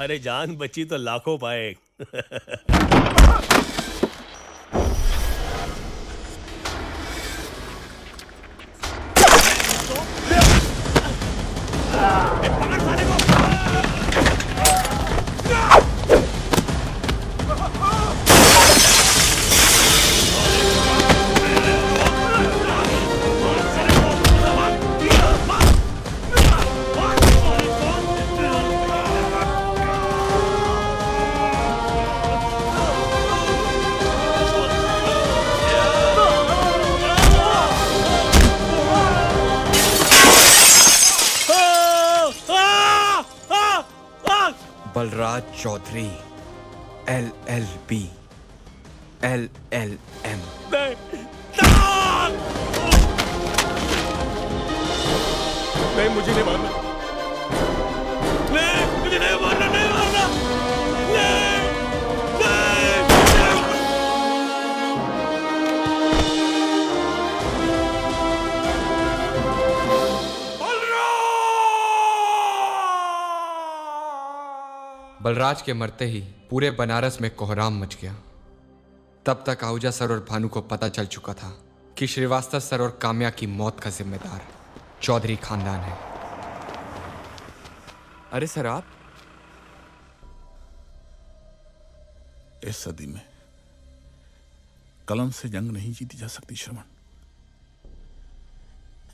अरे जान बची तो लाखों पाए। Balraj Chaudhary LLB LLM। नहीं, मुझे नहीं मारना। नहीं, मुझे नहीं मारना, नहीं मारना। बलराज के मरते ही पूरे बनारस में कोहराम मच गया। तब तक आहूजा सर और भानु को पता चल चुका था कि श्रीवास्तव सर और काम्या की मौत का जिम्मेदार चौधरी खानदान है। अरे सर, आप इस सदी में कलम से जंग नहीं जीती जा सकती श्रवण,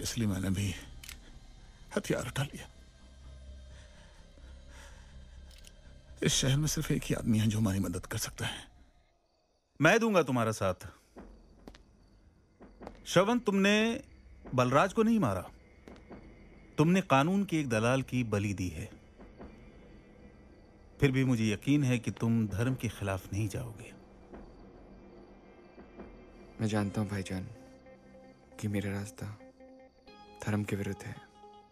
इसलिए मैंने भी हथियार उठा लिया। इस शहर में सिर्फ एक ही आदमी है जो हमारी मदद कर सकता है। मैं दूंगा तुम्हारा साथ। श्रवण, तुमने बलराज को नहीं मारा, तुमने कानून के एक दलाल की बलि दी है। फिर भी मुझे यकीन है कि तुम धर्म के खिलाफ नहीं जाओगे। मैं जानता हूं भाईजान कि मेरा रास्ता धर्म के विरुद्ध है।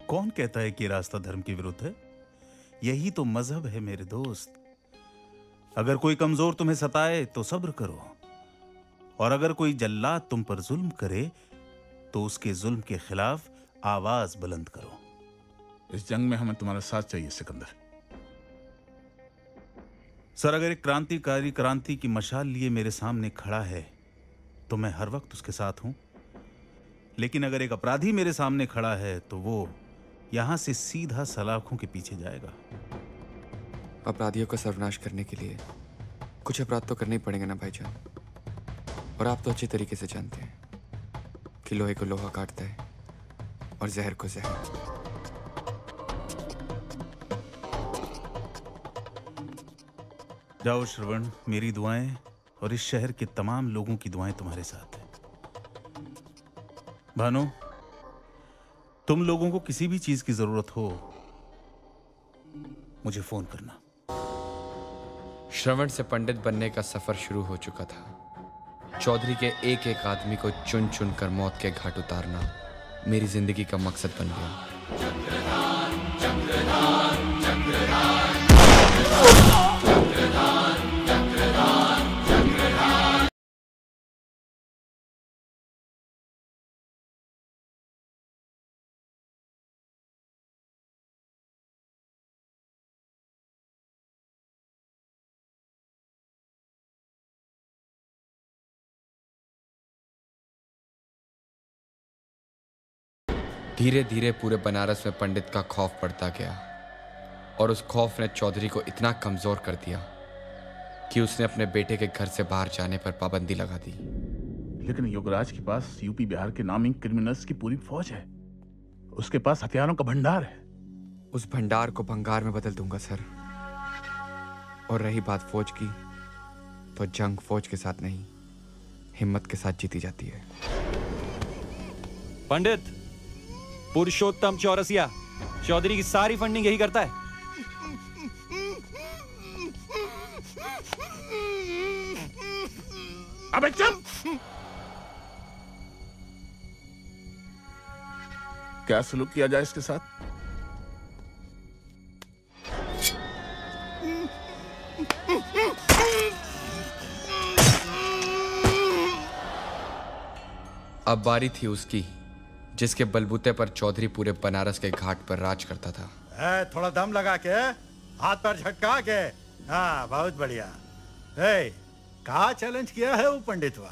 कौन कहता है कि रास्ता धर्म के विरुद्ध है? यही तो मजहब है मेरे दोस्त। अगर कोई कमजोर तुम्हें सताए तो सब्र करो, और अगर कोई जल्लाद तुम पर जुल्म करे तो उसके जुल्म के खिलाफ आवाज बुलंद करो। इस जंग में हमें तुम्हारा साथ चाहिए सिकंदर। सर, अगर एक क्रांतिकारी क्रांति की मशाल लिए मेरे सामने खड़ा है तो मैं हर वक्त उसके साथ हूं, लेकिन अगर एक अपराधी मेरे सामने खड़ा है तो वो यहां से सीधा सलाखों के पीछे जाएगा। अपराधियों का सर्वनाश करने के लिए कुछ अपराध तो करने ही पड़ेंगे ना भाईजान, और आप तो अच्छी तरीके से जानते हैं कि लोहे को लोहा काटता है और जहर को जहर। जाओ श्रवण, मेरी दुआएं और इस शहर के तमाम लोगों की दुआएं तुम्हारे साथ हैं। भानु, तुम लोगों को किसी भी चीज की जरूरत हो मुझे फोन करना। श्रवण से पंडित बनने का सफर शुरू हो चुका था। चौधरी के एक एक आदमी को चुन चुन कर मौत के घाट उतारना मेरी जिंदगी का मकसद बन गया। धीरे धीरे पूरे बनारस में पंडित का खौफ बढ़ता गया, और उस खौफ ने चौधरी को इतना कमजोर कर दिया कि उसने अपने बेटे के घर से बाहर जाने पर पाबंदी लगा दी। लेकिन योगराज के पास यूपी बिहार के नामी क्रिमिनल्स की पूरी फौज है, उसके पास हथियारों का भंडार है। उस भंडार को भंगार में बदल दूंगा सर। और रही बात फौज की, तो जंग फौज के साथ नहीं, हिम्मत के साथ जीती जाती है। पंडित पुरुषोत्तम चौरसिया चौधरी की सारी फंडिंग यही करता है। अबे चुप! क्या सलूक किया जाए इसके साथ? अब बारी थी उसकी, जिसके बलबूते पर चौधरी पूरे बनारस के घाट पर राज करता था। थोड़ा दम लगा के, हाथ पर झटका के। हाँ, बहुत बढ़िया। कहा चैलेंज किया है वो पंडितवा?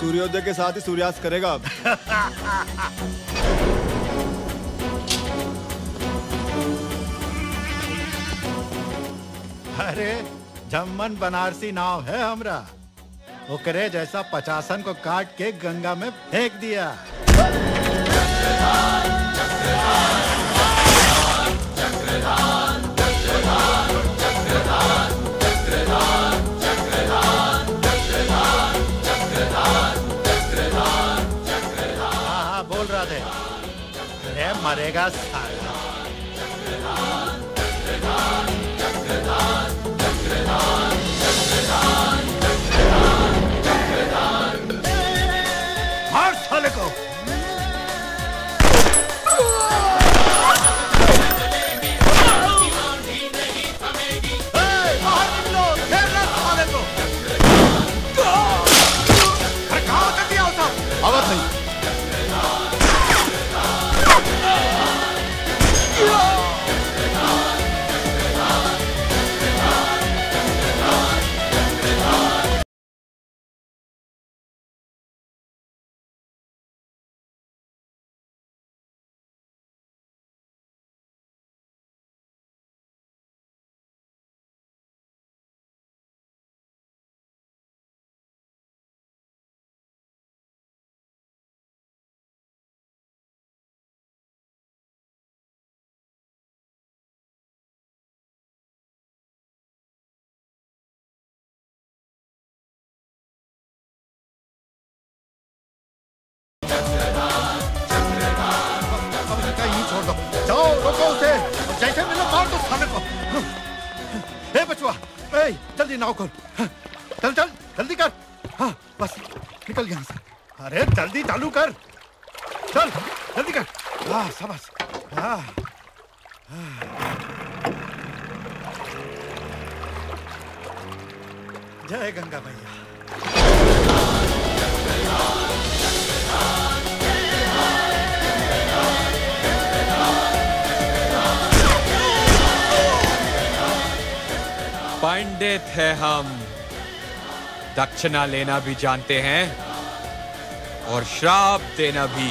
सूर्योदय के साथ ही सूर्यास्त करेगा अब। अरे जम्मन बनारसी नाव है हमरा, ओकरे जैसा 50 को काट के गंगा में फेंक दिया। हाँ, बोल रहा थे। अरे मरेगा साला। मार साले को। आवाज नहीं। बचवा, ए, जल्दी नाव खोल। हाँ, चल चल जल्दी कर। हाँ बस निकल यहाँ से। अरे जल्दी चालू कर, चल जल्दी कर। हाँ शाबाश। हाँ जय गंगा मैया। पंडित है हम, दक्षिणा लेना भी जानते हैं और श्राप देना भी।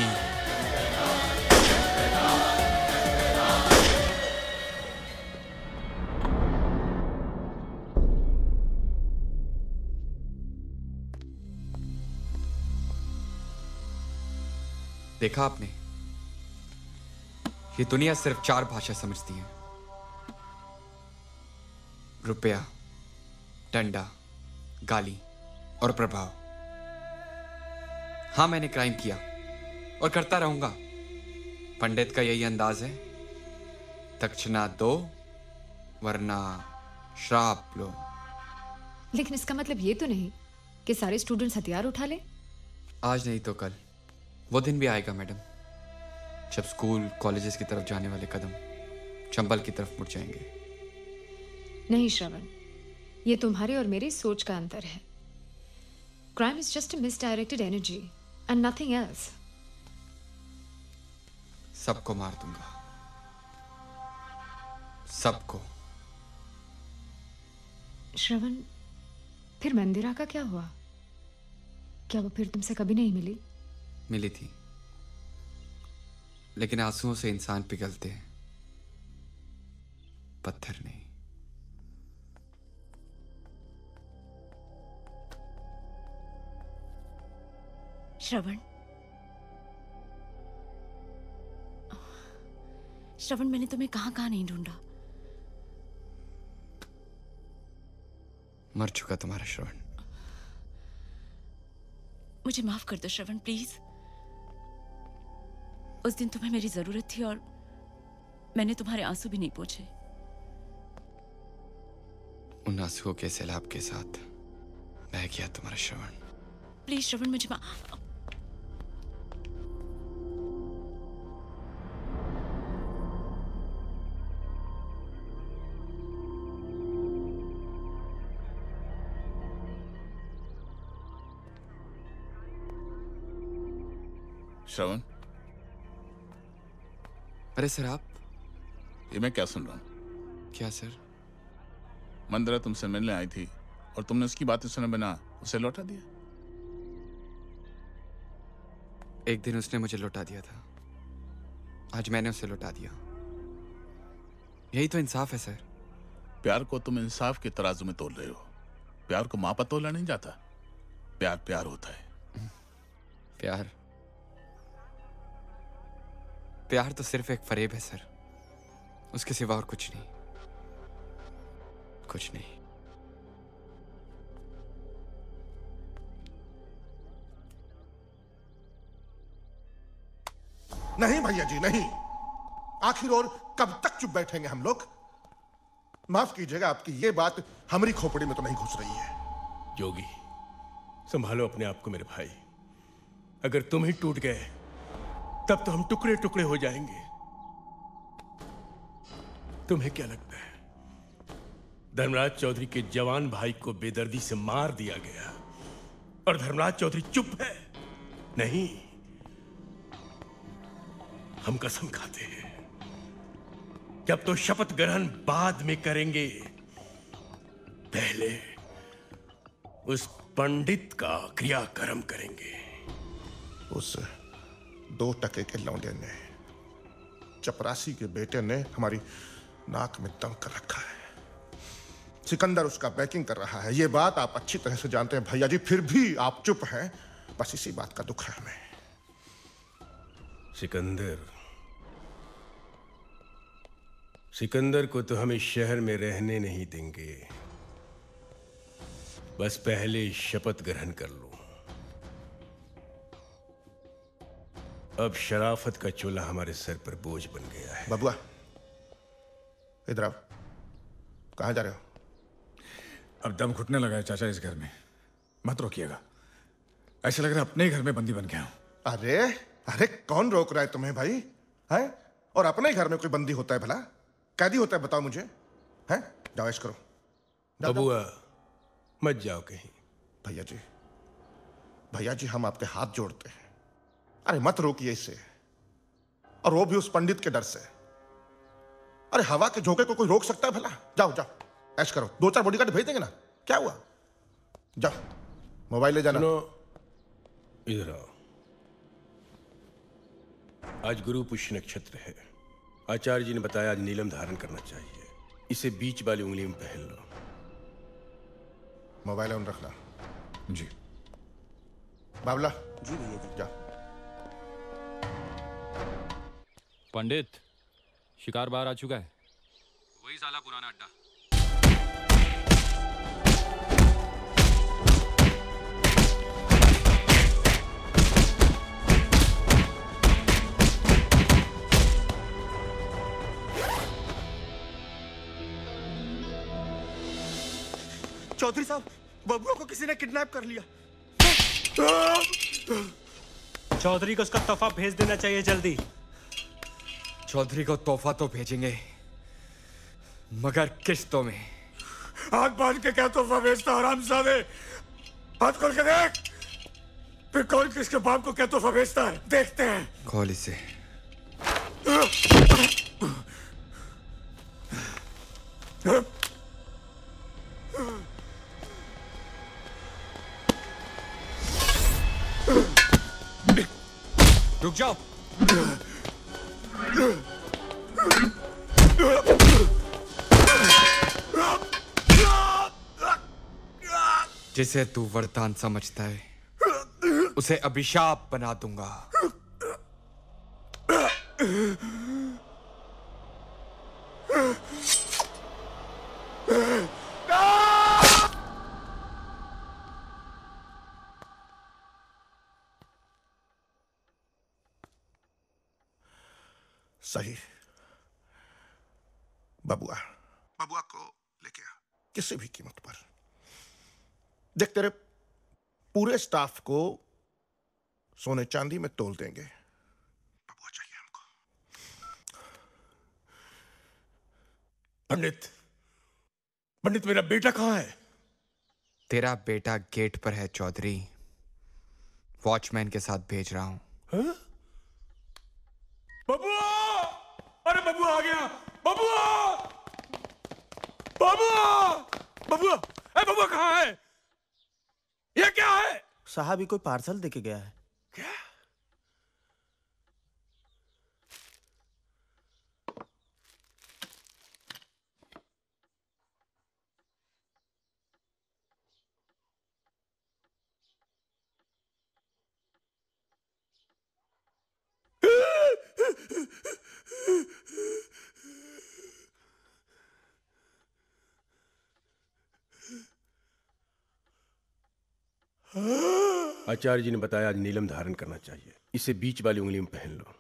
देखा आपने, ये दुनिया सिर्फ 4 भाषा समझती है, रुपया, डंडा, गाली और प्रभाव। हां, मैंने क्राइम किया और करता रहूंगा। पंडित का यही अंदाज है, दक्षिणा दो वरना श्राप लो। लेकिन इसका मतलब ये तो नहीं कि सारे स्टूडेंट्स हथियार उठा ले। आज नहीं तो कल वो दिन भी आएगा मैडम, जब स्कूल कॉलेजेस की तरफ जाने वाले कदम चंबल की तरफ मुड़ जाएंगे। नहीं श्रवण, ये तुम्हारे और मेरी सोच का अंतर है। Crime is just a misdirected energy and nothing else. सबको मार दूंगा, सबको। श्रवण, फिर मंदिरा का क्या हुआ? क्या वो फिर तुमसे कभी नहीं मिली? मिली थी, लेकिन आंसुओं से इंसान पिघलते हैं, पत्थर नहीं। श्रवण, श्रवण, मैंने तुम्हें कहां कहां नहीं ढूंढा। मर चुका तुम्हारा श्रवण। मुझे माफ कर दो श्रवण, प्लीज। उस दिन तुम्हें मेरी जरूरत थी और मैंने तुम्हारे आंसू भी नहीं पोंछे। उन आंसुओं के सैलाब के साथ बह गया तुम्हारा श्रवण। प्लीज श्रवण, मुझे श्रवण। अरे सर, आप? ये मैं क्या सुन रहा हूँ? क्या सर? मंदिरा तुमसे मिलने आई थी और तुमने उसकी बातें सुने बिना उसे लौटा दिया। एक दिन उसने मुझे लौटा दिया था, आज मैंने उसे लौटा दिया। यही तो इंसाफ है सर। प्यार को तुम इंसाफ के तराजू में तोल रहे हो। प्यार को मापा तोला नहीं जाता। प्यार प्यार होता है। प्यार प्यार तो सिर्फ एक फरेब है सर, उसके सिवा और कुछ नहीं, कुछ नहीं। नहीं भैया जी, नहीं। आखिर और कब तक चुप बैठेंगे हम लोग? माफ कीजिएगा, आपकी ये बात हमारी खोपड़ी में तो नहीं घुस रही है। योगी, संभालो अपने आप को मेरे भाई। अगर तुम ही टूट गए तब तो हम टुकड़े टुकड़े हो जाएंगे। तुम्हें क्या लगता है धर्मराज चौधरी के जवान भाई को बेदर्दी से मार दिया गया और धर्मराज चौधरी चुप है? नहीं, हम कसम खाते हैं कि अब तो शपथ ग्रहण बाद में करेंगे, पहले उस पंडित का क्रियाक्रम करेंगे। उस 2 टके के लौंडे ने, चपरासी के बेटे ने हमारी नाक में दम कर रखा है। सिकंदर उसका बैकिंग कर रहा है। ये बात आप अच्छी तरह से जानते हैं भैया जी, फिर भी आप चुप हैं। बस इसी बात का दुख है हमें। सिकंदर को तो हम इस शहर में रहने नहीं देंगे। बस पहले शपथ ग्रहण कर लो। अब शराफत का चोला हमारे सर पर बोझ बन गया है। बबुआ, इधर आओ। कहां जा रहे हो? अब दम घुटने लगा है चाचा इस घर में, मत रोकिएगा। ऐसा लग रहा है अपने ही घर में बंदी बन गया हूं। अरे अरे कौन रोक रहा है तुम्हें भाई? है? और अपने घर में कोई बंदी होता है भला? कैदी होता है बताओ मुझे? हैं? जाओ ऐश करो। बबुआ मत जाओ कहीं। भैया जी हम आपके हाथ जोड़ते हैं। अरे मत रोकिए इसे, और वो भी उस पंडित के डर से। अरे हवा के झोंके को कोई रोक सकता है भला? जाओ जाओ ऐश करो, 2-4 बॉडीगार्ड भेज देंगे ना, क्या हुआ? जाओ मोबाइल ले जाना। इधर आओ। आज गुरु पुष्य नक्षत्र है। आचार्य जी ने बताया आज नीलम धारण करना चाहिए। इसे बीच वाली उंगली में पहन लो। मोबाइल ऑन रखना। जी। बाबला जी भैया जी। जा। पंडित, शिकार बाहर आ चुका है। वही साला पुराना अड्डा। चौधरी साहब, बबुआ को किसी ने किडनैप कर लिया। चौधरी को उसका तोहफा भेज देना चाहिए जल्दी। चौधरी को तोहफा तो भेजेंगे, मगर किस्तों में। आग बांध के क्या तोहफा भेजता हरामजादे? हाथ खोल के देख, फिर कौन किसके बाप को क्या तोहफा भेजता है, देखते हैं। खोल इसे। रुक जाओ। जिसे तू वरदान समझता है उसे अभिशाप बना दूंगा। सही। बबुआ को लेके आ किसी भी कीमत पर। देख तेरे पूरे स्टाफ को सोने चांदी में तोल देंगे। बबुआ चाहिए हमको। पंडित मेरा बेटा कहाँ है? तेरा बेटा गेट पर है चौधरी, वॉचमैन के साथ भेज रहा हूं। बबुआ! अरे बबुआ आ गया! बबुआ! बबुआ! बबुआ! अरे बबुआ कहाँ है? ये क्या है? साहब, ये कोई पार्सल देके गया है। क्या? आचार्य जी ने बताया आज नीलम धारण करना चाहिए। इसे बीच वाली उंगली में पहन लो।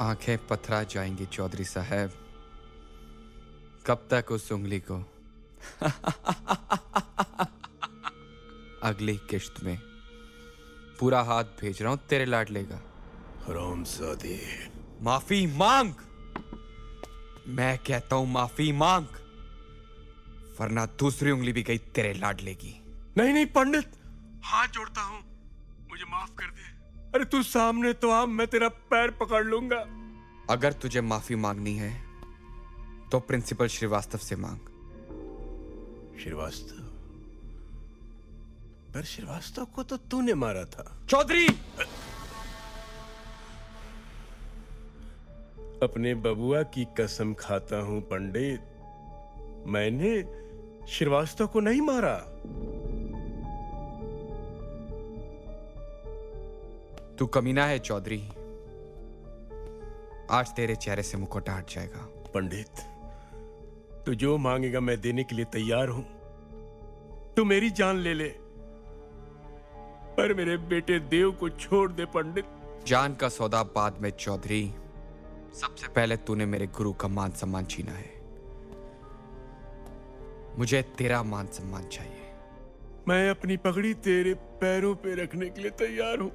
आंखें पथरा जाएंगी चौधरी साहब। कब तक उस उंगली को? अगली किश्त में पूरा हाथ भेज रहा हूं तेरे लाडले का। हरामजादे, माफी मांग। मैं कहता हूं माफी मांग, वरना दूसरी उंगली भी गई तेरे लाडले की। नहीं नहीं पंडित, हाथ जोड़ता हूं, मुझे माफ कर दे। अरे तू सामने तो आ, मैं तेरा पैर पकड़ लूंगा। अगर तुझे माफी मांगनी है तो प्रिंसिपल श्रीवास्तव से मांग। श्रीवास्तव? पर श्रीवास्तव को तो तूने मारा था। चौधरी! अपने बबुआ की कसम खाता हूं पंडित, मैंने श्रीवास्तव को नहीं मारा। तू कमीना है चौधरी, आज तेरे चेहरे से मुखौटा हट जाएगा। पंडित, तू जो मांगेगा मैं देने के लिए तैयार हूं। तू मेरी जान ले ले, पर मेरे बेटे देव को छोड़ दे पंडित। जान का सौदा बाद में चौधरी, सबसे पहले तूने मेरे गुरु का मान सम्मान छीना है। मुझे तेरा मान सम्मान चाहिए। मैं अपनी पगड़ी तेरे पैरों पे रखने के लिए तैयार हूं।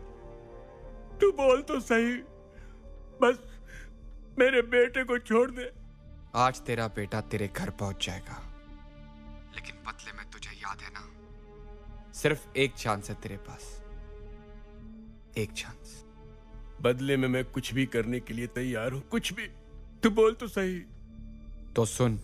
तू बोल तो सही, बस मेरे बेटे को छोड़ दे। आज तेरा बेटा तेरे घर पहुंच जाएगा, लेकिन बदले में तुझे याद है ना, सिर्फ एक चांस है तेरे पास, एक चांस। बदले में मैं कुछ भी करने के लिए तैयार हूं, कुछ भी। तू बोल तो सही। तो सुन,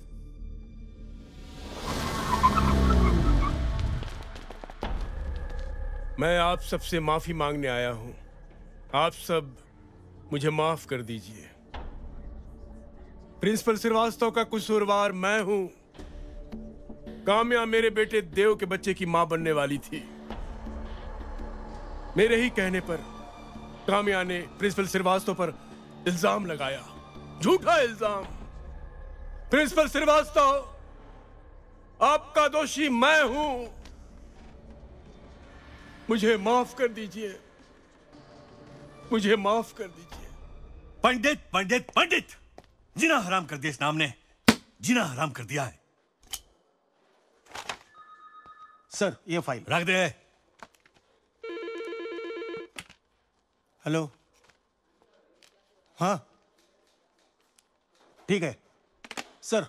मैं आप सबसे माफी मांगने आया हूं। आप सब मुझे माफ कर दीजिए। प्रिंसिपल श्रीवास्तव का कसूरवार मैं हूं। काम्या मेरे बेटे देव के बच्चे की मां बनने वाली थी। मेरे ही कहने पर काम्या ने प्रिंसिपल श्रीवास्तव पर इल्जाम लगाया, झूठा इल्जाम। प्रिंसिपल श्रीवास्तव, आपका दोषी मैं हूं। मुझे माफ कर दीजिए, मुझे माफ कर दीजिए। पंडित पंडित पंडित, जीना हराम कर दिया इस नाम ने, जीना हराम कर दिया है। सर ये फाइल रख दे। हेलो, हाँ ठीक है सर,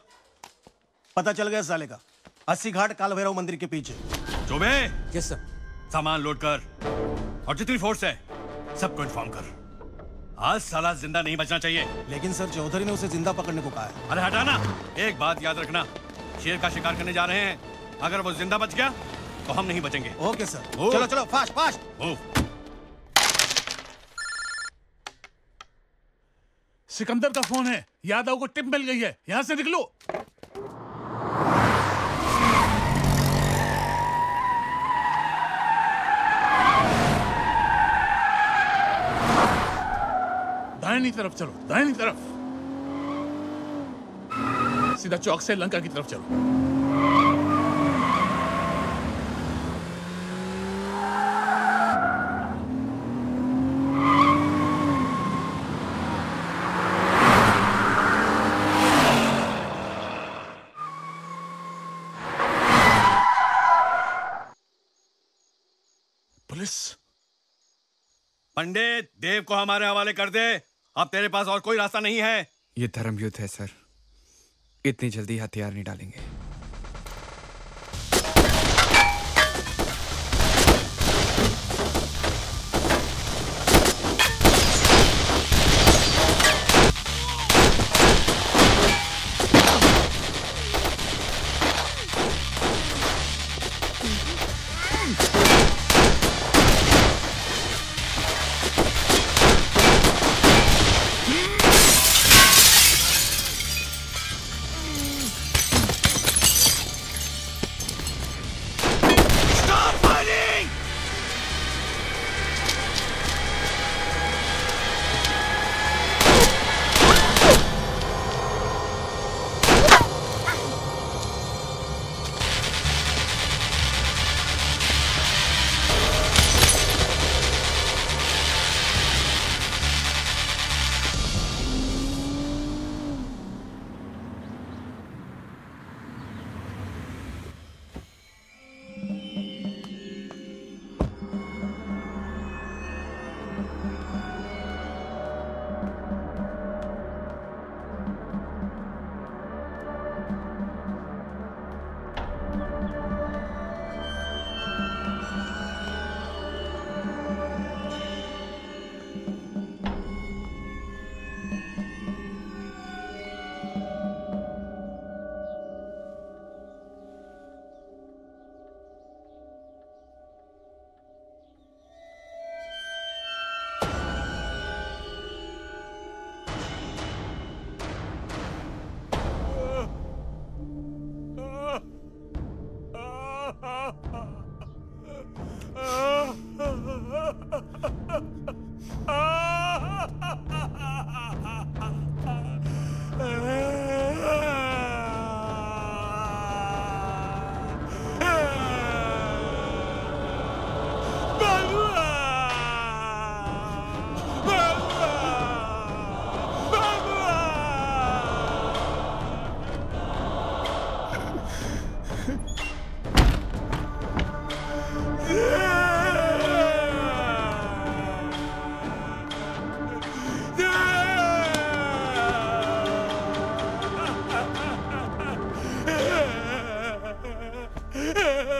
पता चल गया साले का। 80 घाट काल भैरव मंदिर के पीछे। Choubey, yes sir. सामान लोड कर और जितनी फोर्स है सबको इन्फॉर्म कर। आज साला जिंदा नहीं बचना चाहिए। लेकिन सर चौधरी ने उसे जिंदा पकड़ने को कहा है। अरे हटाना। एक बात याद रखना, शेर का शिकार करने जा रहे हैं, अगर वो जिंदा बच गया तो हम नहीं बचेंगे। Okay sir. चलो चलो फास्ट फास्ट। सिकंदर का फोन है, यादव को टिप मिल गई है, यहां से निकलो। दाहिनी तरफ चलो, दाहिनी तरफ। सीधा चौक से लंका की तरफ चलो। पुलिस। पंडित, देव को हमारे हवाले कर दे। अब तेरे पास और कोई रास्ता नहीं है। ये धर्म युद्ध है सर, इतनी जल्दी हथियार नहीं डालेंगे।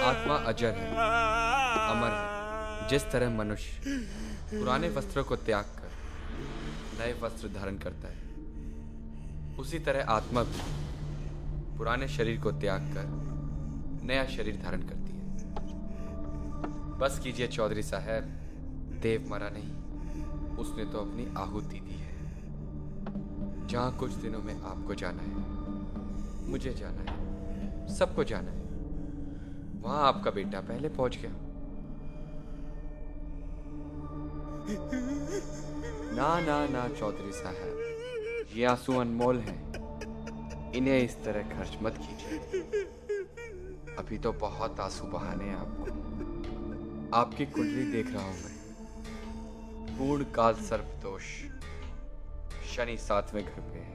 आत्मा अजर है, अमर है। जिस तरह मनुष्य पुराने वस्त्रों को त्याग कर नए वस्त्र धारण करता है, उसी तरह आत्मा भी पुराने शरीर को त्याग कर नया शरीर धारण करती है। बस कीजिए चौधरी साहब, देव मरा नहीं, उसने तो अपनी आहुति दी है। जहां कुछ दिनों में आपको जाना है, मुझे जाना है, सबको जाना है, वहां आपका बेटा पहले पहुंच गया। ना ना ना चौधरी साहब, ये आंसू अनमोल हैं, इन्हें इस तरह खर्च मत कीजिए। अभी तो बहुत आंसू बहाने हैं आपको। आपकी कुंडली देख रहा हूं मैं, पूर्ण काल सर्प दोष, शनि 7वें घर पे है।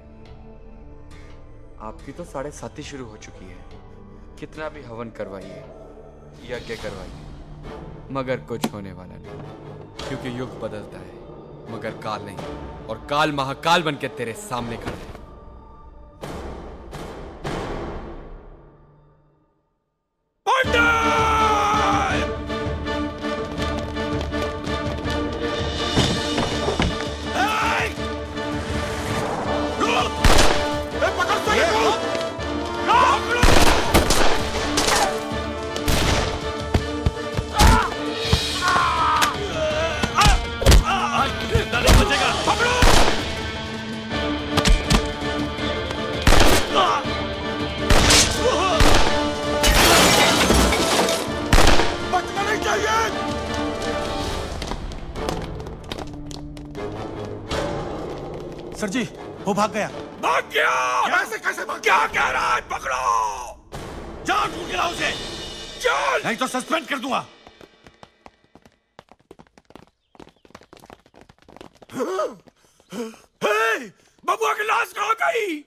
आपकी तो 7.5 शुरू हो चुकी है। कितना भी हवन करवाइए, यज्ञ करवाइए, मगर कुछ होने वाला नहीं, क्योंकि युग बदलता है मगर काल नहीं, और काल महाकाल बनके तेरे सामने खड़ा है। सर जी, वो भाग गया। भाग गया? कैसे भाग? क्या कह रहा है? पकड़ो! जाओ ढूंढ लाओ उसे। चल! नहीं तो सस्पेंड कर दूंगा। हे! बबुआ की लाश कहाँ गई?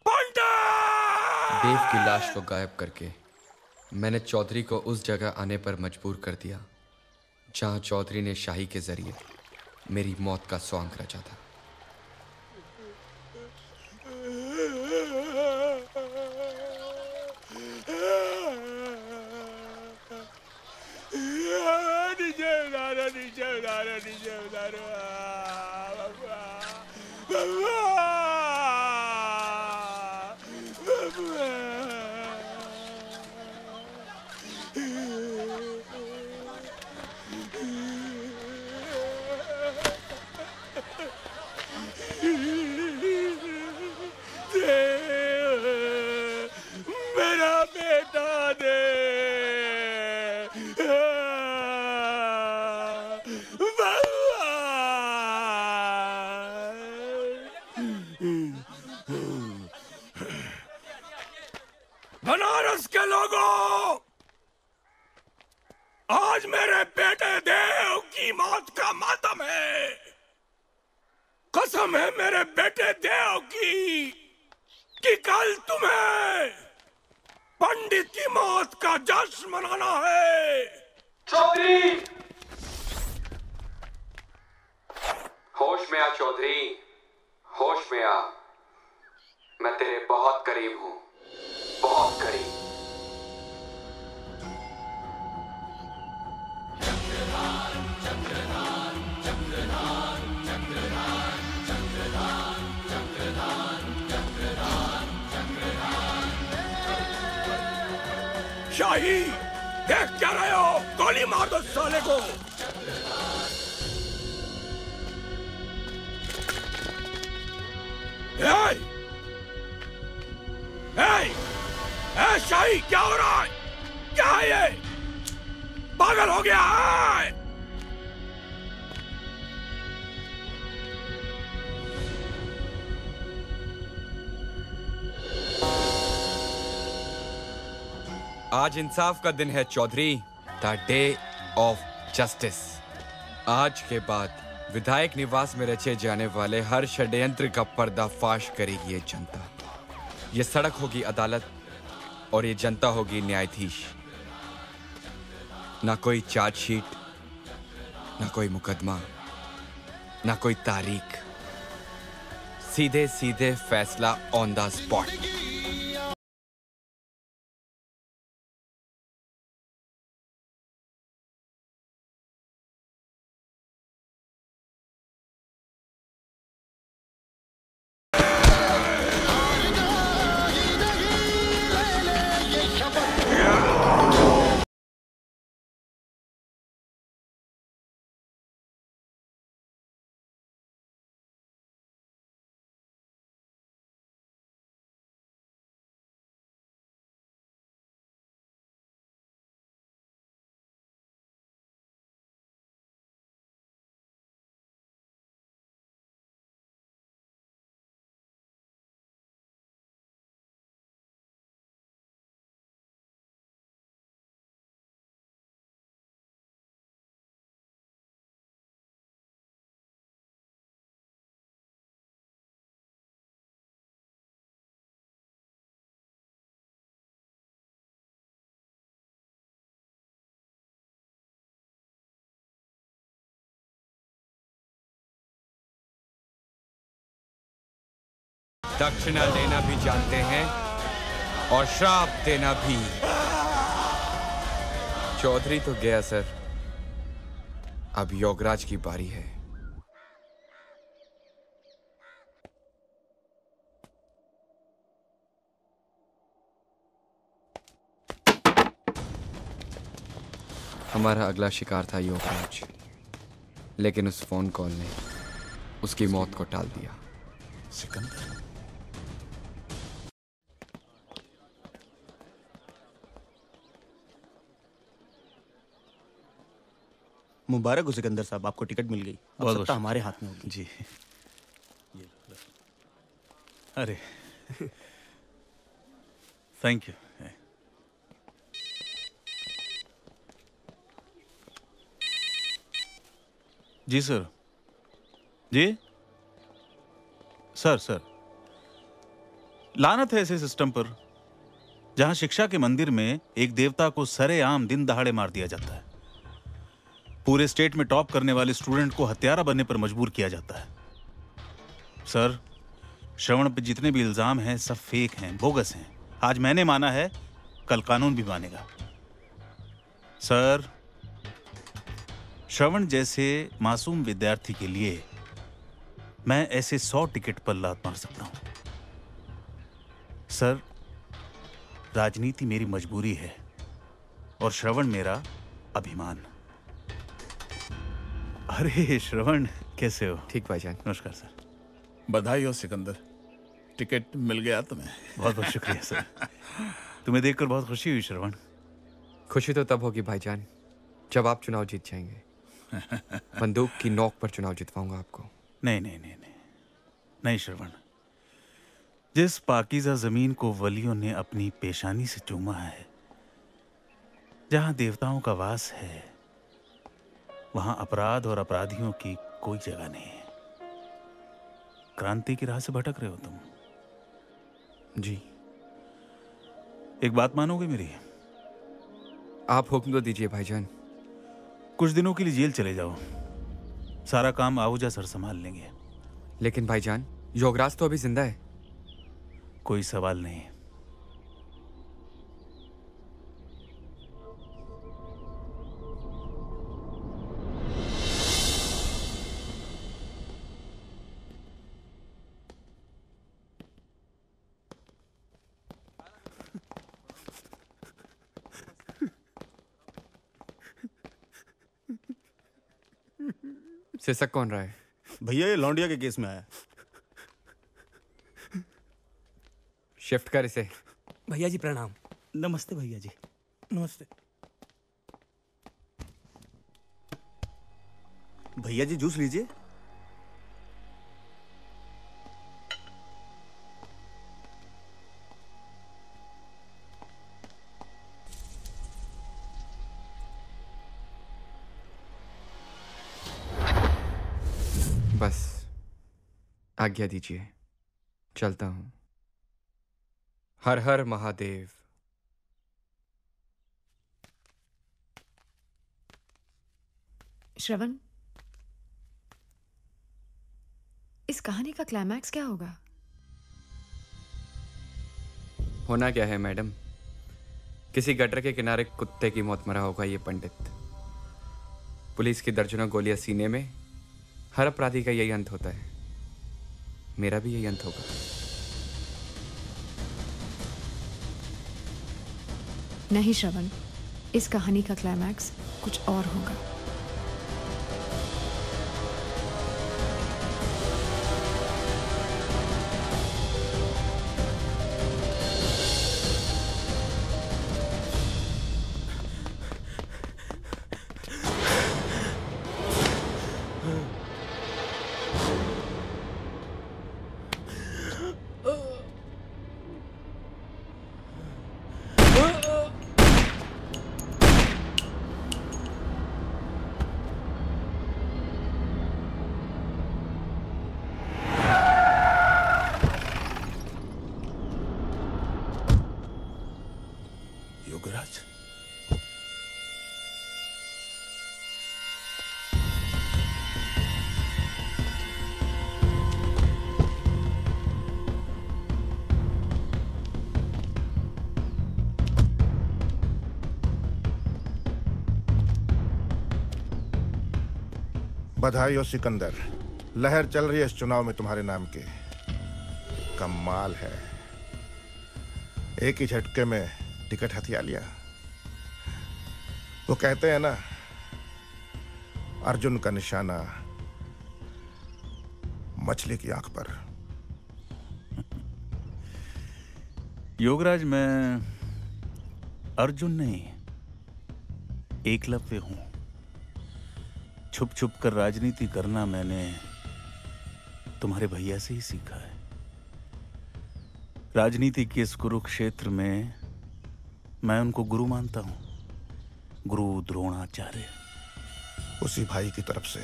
पंडित! देव की लाश को गायब करके मैंने चौधरी को उस जगह आने पर मजबूर कर दिया जहां चौधरी ने शाही के जरिए मेरी मौत का सॉन्ग रचा था। मेरा बेटा दे। बनारस के लोगों, आज मेरे बेटे देव की मौत का मातम है। कसम है मेरे बेटे देव की कि कल तुम्हें पंडित की मौत का जश्न मनाना है। चौधरी! होश में आ चौधरी, होश में आ। मैं तेरे बहुत करीब हूं, बहुत करीब। शाही, देख क्या रहे हो? गोली मार दो साले को। शाही, क्या हो रहा है? क्या है ये? पागल हो गया है? आज इंसाफ का दिन है Chaudhary, the day of justice. आज के बाद विधायक निवास में रचे जाने वाले हर षड्यंत्र का पर्दाफाश करेगी ये जनता। ये सड़क होगी अदालत और ये जनता होगी न्यायाधीश। ना कोई चार्जशीट, ना कोई मुकदमा, ना कोई तारीख, सीधे सीधे फैसला ऑन द स्पॉट। दक्षिणा लेना भी जानते हैं और श्राप देना भी। चौधरी तो गया सर, अब योगराज की बारी है। हमारा अगला शिकार था योगराज, लेकिन उस फोन कॉल ने उसकी मौत को टाल दिया। सिकंदर, मुबारक हो सिकंदर साहब, आपको टिकट मिल गई। अब सत्ता हमारे हाथ में होगी। जी। अरे थैंक यू। जी सर। जी सर, लानत है ऐसे सिस्टम पर जहां शिक्षा के मंदिर में एक देवता को सरेआम दिन दहाड़े मार दिया जाता है। पूरे स्टेट में टॉप करने वाले स्टूडेंट को हत्यारा बनने पर मजबूर किया जाता है। सर, श्रवण पे जितने भी इल्जाम हैं सब फेक हैं, बोगस हैं। आज मैंने माना है, कल कानून भी मानेगा। सर, श्रवण जैसे मासूम विद्यार्थी के लिए मैं ऐसे 100 टिकट पर लात मार सकता हूं। सर, राजनीति मेरी मजबूरी है और श्रवण मेरा अभिमान। अरे श्रवण, कैसे हो? ठीक भाईजान। नमस्कार सर। बधाई हो सिकंदर, टिकट मिल गया तुम्हें। बहुत बहुत शुक्रिया सर। तुम्हें देखकर बहुत खुशी हुई श्रवण। खुशी तो तब होगी भाईजान जब आप चुनाव जीत जाएंगे। बंदूक की नोक पर चुनाव जितवाऊंगा आपको। नहीं श्रवण, जिस पाकीज़ा जमीन को वलियों ने अपनी पेशानी से चूमा है, जहां देवताओं का वास है, वहां अपराध और अपराधियों की कोई जगह नहीं है। क्रांति की राह से भटक रहे हो तुम। जी। एक बात मानोगे मेरी? आप हुक्म तो दीजिए भाईजान। कुछ दिनों के लिए जेल चले जाओ, सारा काम आहूजा सर संभाल लेंगे। लेकिन भाईजान, योगराज तो अभी जिंदा है। कोई सवाल नहीं। सिसक कौन रहा है? भैया ये लौंडिया के केस में आया। शिफ्ट कर इसे। भैया जी प्रणाम। नमस्ते भैया जी। नमस्ते। भैया जी जूस लीजिए। बस आज्ञा दीजिए, चलता हूं। हर हर महादेव। श्रवण, इस कहानी का क्लाइमैक्स क्या होगा? होना क्या है मैडम, किसी गटर के किनारे कुत्ते की मौत मरा होगा ये पंडित। पुलिस की दर्जनों गोलियां सीने में, हर अपराधी का यही अंत होता है। मेरा भी यही अंत होगा। नहीं श्रवण, इस कहानी का क्लाइमैक्स कुछ और होगा। योगराज, बधाई हो सिकंदर, लहर चल रही है इस चुनाव में तुम्हारे नाम की। कमाल है, एक ही झटके में टिकट हथिया लिया। वो कहते हैं ना, अर्जुन का निशाना मछली की आंख पर। योगराज, मैं अर्जुन नहीं, एकलव्य हूं। छुप छुप कर राजनीति करना मैंने तुम्हारे भैया से ही सीखा है। राजनीति के इस कुरुक्षेत्र में मैं उनको गुरु मानता हूं, गुरु द्रोणाचार्य। उसी भाई की तरफ से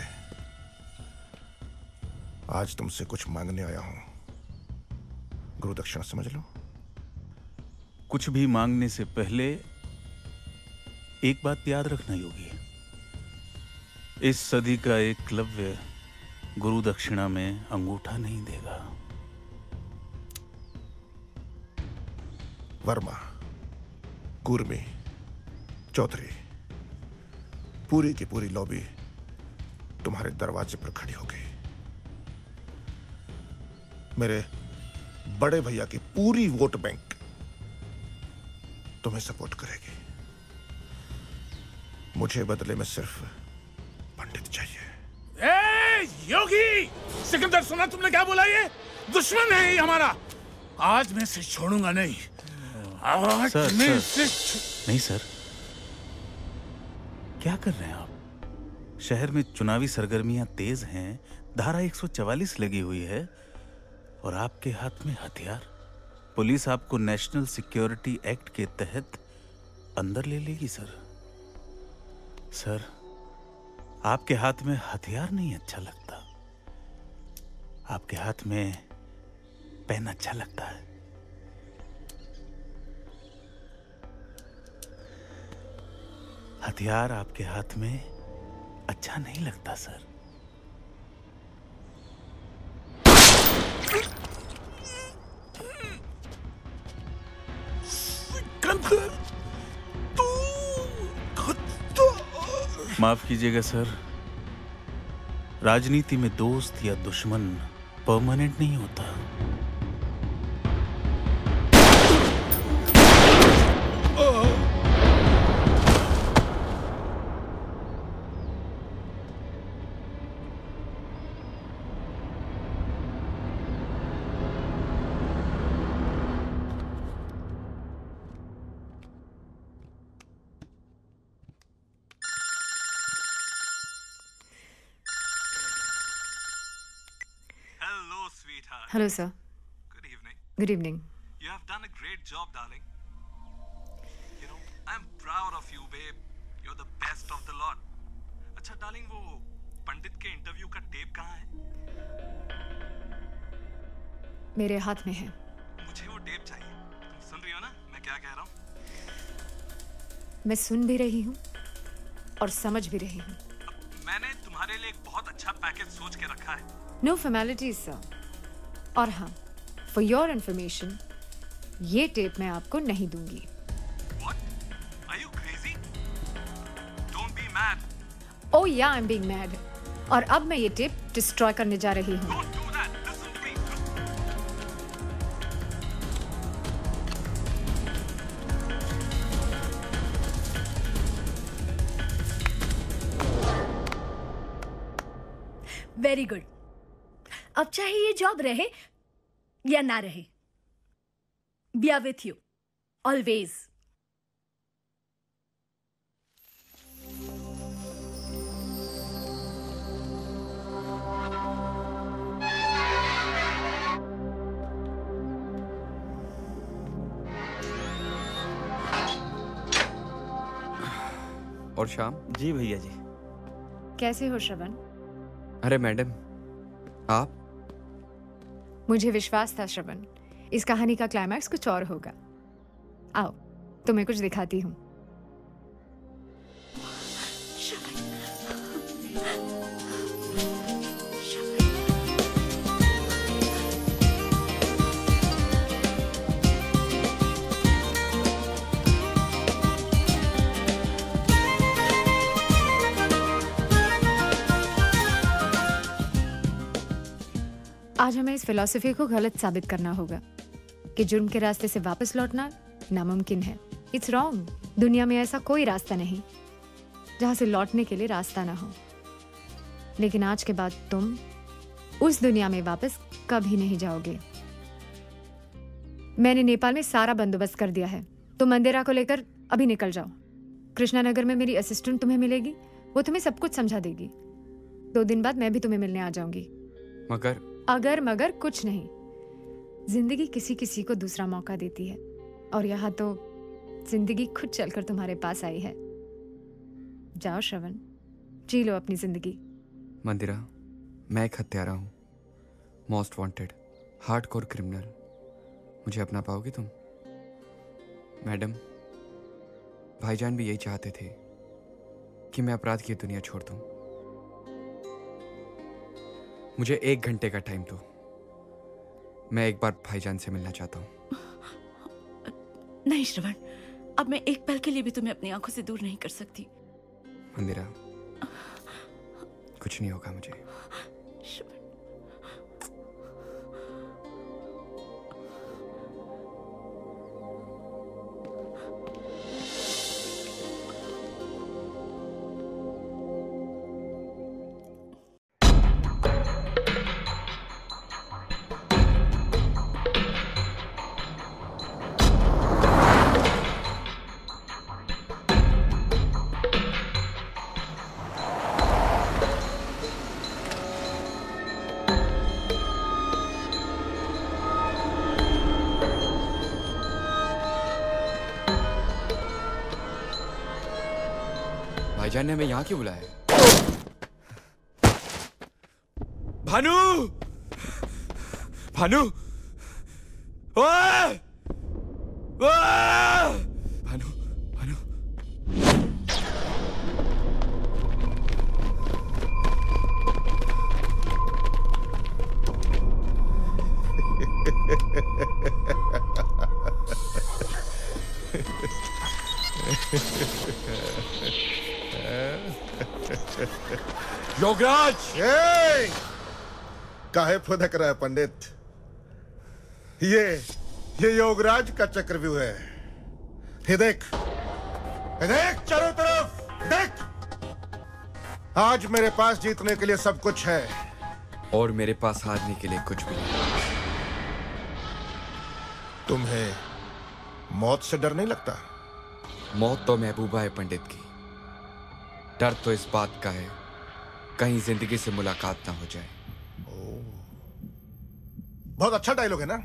आज तुमसे कुछ मांगने आया हूं। गुरु दक्षिणा समझ लो। कुछ भी मांगने से पहले एक बात याद रखना योगी, इस सदी का एकलव्य गुरु दक्षिणा में अंगूठा नहीं देगा। वर्मा, कुर्मी, चौधरी, पूरी की पूरी लॉबी तुम्हारे दरवाजे पर खड़ी हो गई। मेरे बड़े भैया की पूरी वोट बैंक तुम्हें सपोर्ट करेगी। मुझे बदले में सिर्फ पंडित चाहिए। ए योगी, सिकंदर, सुना तुमने क्या बोला? ये दुश्मन है ये हमारा। आज मैं इसे छोड़ूंगा नहीं। आज मैं इसे नहीं सर, क्या कर रहे हैं आप? शहर में चुनावी सरगर्मियां तेज हैं, धारा 144 लगी हुई है और आपके हाथ में हथियार। पुलिस आपको नेशनल सिक्योरिटी एक्ट के तहत अंदर ले लेगी सर। सर, आपके हाथ में हथियार नहीं अच्छा लगता, आपके हाथ में पेन अच्छा लगता है। हथियार आपके हाथ में अच्छा नहीं लगता सर। माफ कीजिएगा सर, राजनीति में दोस्त या दुश्मन परमानेंट नहीं होता। Hello, sir. Good evening. Good evening. You have done a great job, darling. You know, I'm proud of you, babe. You're the best of the lot. अच्छा, darling, वो पंडित के इंटरव्यू का टेप कहाँ है? मेरे हाथ में है। मुझे वो टेप चाहिए। तुम सुन रही हो ना मैं क्या कह रहा हूँ? मैं सुन भी रही हूँ और समझ भी रही हूँ। मैंने तुम्हारे लिए एक बहुत अच्छा पैकेज सोच के रखा है। No formalities sir. और हाँ, फॉर योर इंफॉर्मेशन, ये टेप मैं आपको नहीं दूंगी। Are you crazy? Don't be mad. Oh yeah, I'm being mad. और अब मैं ये टेप डिस्ट्रॉय करने जा रही हूँ। Don't do that. Listen to me. Very good. अब चाहे ये जॉब रहे या ना रहे, we are with you always. और शाम? जी भैया जी। कैसे हो श्रवण? अरे मैडम, आप? मुझे विश्वास था श्रवण, इस कहानी का क्लाइमैक्स कुछ और होगा। आओ, तुम्हें कुछ दिखाती हूँ। आज हमें इस फिलॉसफी को गलत साबित करना होगा कि जुर्म के रास्ते से वापस लौटना नामुमकिन है। It's wrong. दुनिया में ऐसा कोई रास्ता नहीं जहां से लौटने के लिए रास्ता ना हो। लेकिन आज के बाद तुम उस दुनिया में वापस कभी नहीं जाओगे। मैंने नेपाल में सारा बंदोबस्त कर दिया है। तुम मंदिरा को लेकर अभी निकल जाओ। कृष्णानगर में मेरी असिस्टेंट तुम्हें मिलेगी, वो तुम्हें सब कुछ समझा देगी। 2 दिन बाद मैं भी तुम्हें मिलने आ जाऊंगी। मगर अगर मगर कुछ नहीं। जिंदगी किसी किसी को दूसरा मौका देती है, और यहाँ तो जिंदगी खुद चलकर तुम्हारे पास आई है। जाओ श्रवण, जी लो अपनी जिंदगी। मंदिरा, मैं एक हत्यारा हूँ, मोस्ट वांटेड, हार्डकोर क्रिमिनल। मुझे अपना पाओगी तुम? मैडम, भाईजान भी यही चाहते थे कि मैं अपराध की दुनिया छोड़ दूं। मुझे 1 घंटे का टाइम दो। मैं एक बार भाईजान से मिलना चाहता हूँ। नहीं श्रवण, अब मैं एक पल के लिए भी तुम्हें अपनी आंखों से दूर नहीं कर सकती। मंदिरा, कुछ नहीं होगा मुझे। भाईजान ने हमें यहाँ क्यों बुलाया? भानु! भानु! ओए! ओए! भानु! भानु! योगराज! काहे फुदक रहा है पंडित? ये योगराज का चक्रव्यूह है। ये देख चारों तरफ देख। आज मेरे पास जीतने के लिए सब कुछ है, और मेरे पास हारने के लिए कुछ भी नहीं। तुम्हें मौत से डर नहीं लगता? मौत तो महबूबा है पंडित की। डर तो इस बात का है कहीं जिंदगी से मुलाकात ना हो जाए। बहुत अच्छा डायलॉग है ना?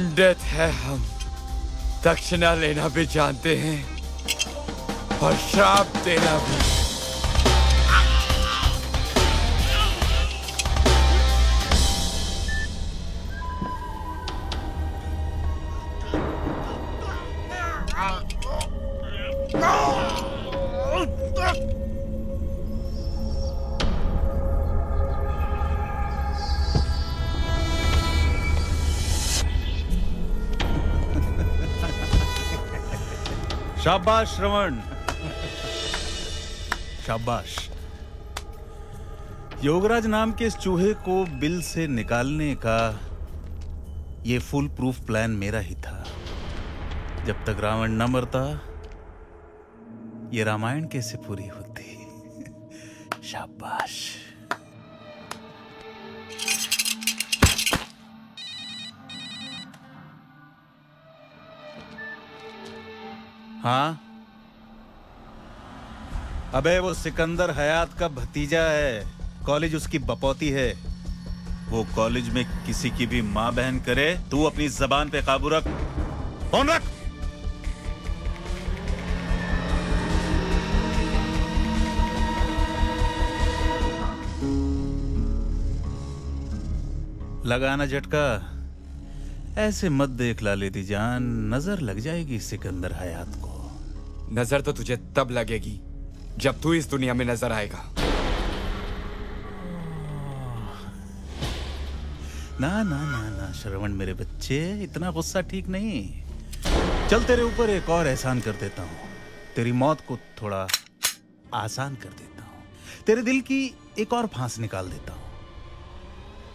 पंडित है हम, दक्षिणा लेना भी जानते हैं और श्राप देना भी। शाबाश श्रवण, शाबाश। योगराज नाम के इस चूहे को बिल से निकालने का ये फुल प्रूफ प्लान मेरा ही था। जब तक रावण न मरता ये रामायण कैसे पूरी होती। शाबाश। हाँ, अबे वो सिकंदर हयात का भतीजा है, कॉलेज उसकी बपौती है। वो कॉलेज में किसी की भी माँ बहन करे, तू अपनी जबान पे काबू रख। फोन रख। लगाना झटका, ऐसे मत देख लालेती जान, नजर लग जाएगी सिकंदर हयात को। नजर तो तुझे तब लगेगी जब तू इस दुनिया में नजर आएगा। ना ना ना ना श्रवण मेरे बच्चे, इतना गुस्सा ठीक नहीं। चल तेरे ऊपर एक और एहसान कर देता हूँ, तेरी मौत को थोड़ा आसान कर देता हूँ, तेरे दिल की एक और फांस निकाल देता हूँ।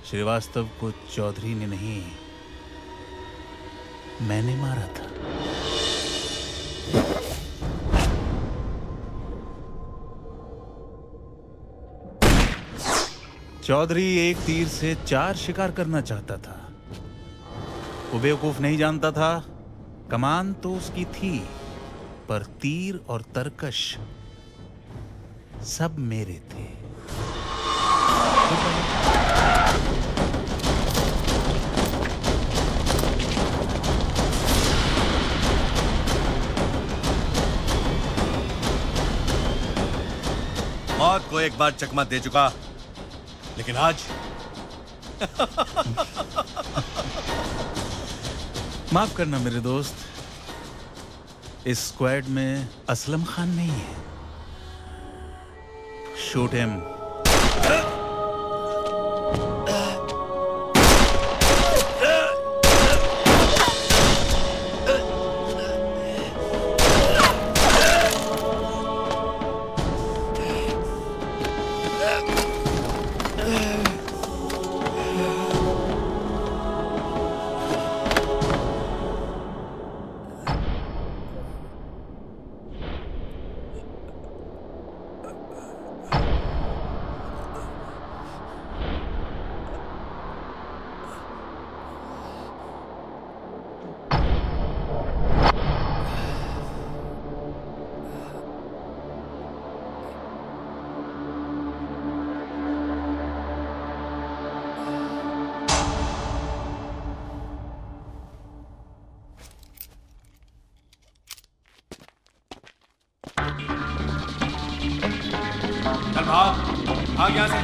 श्रीवास्तव को चौधरी ने नहीं, मैंने मारा था। चौधरी एक तीर से 4 शिकार करना चाहता था। वो बेवकूफ नहीं जानता था, कमान तो उसकी थी, पर तीर और तरकश सब मेरे थे। मौत को एक बार चकमा दे चुका, लेकिन आज माफ करना मेरे दोस्त, इस स्क्वाड में असलम खान नहीं है। Shoot him. चल भाग यहाँ से।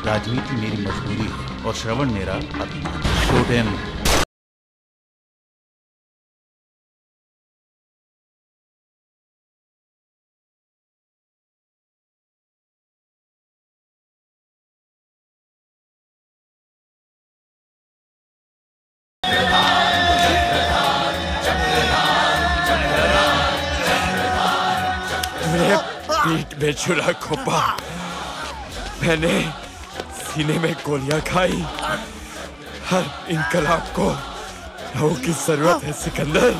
राजनीति मेरी मजबूरी है और श्रवण मेरा अभिमान। Shoot him. पीठ में छुरा खोपा, मैंने सीने में गोलियां खाई। हर इनकलाब को लहू की जरूरत है सिकंदर।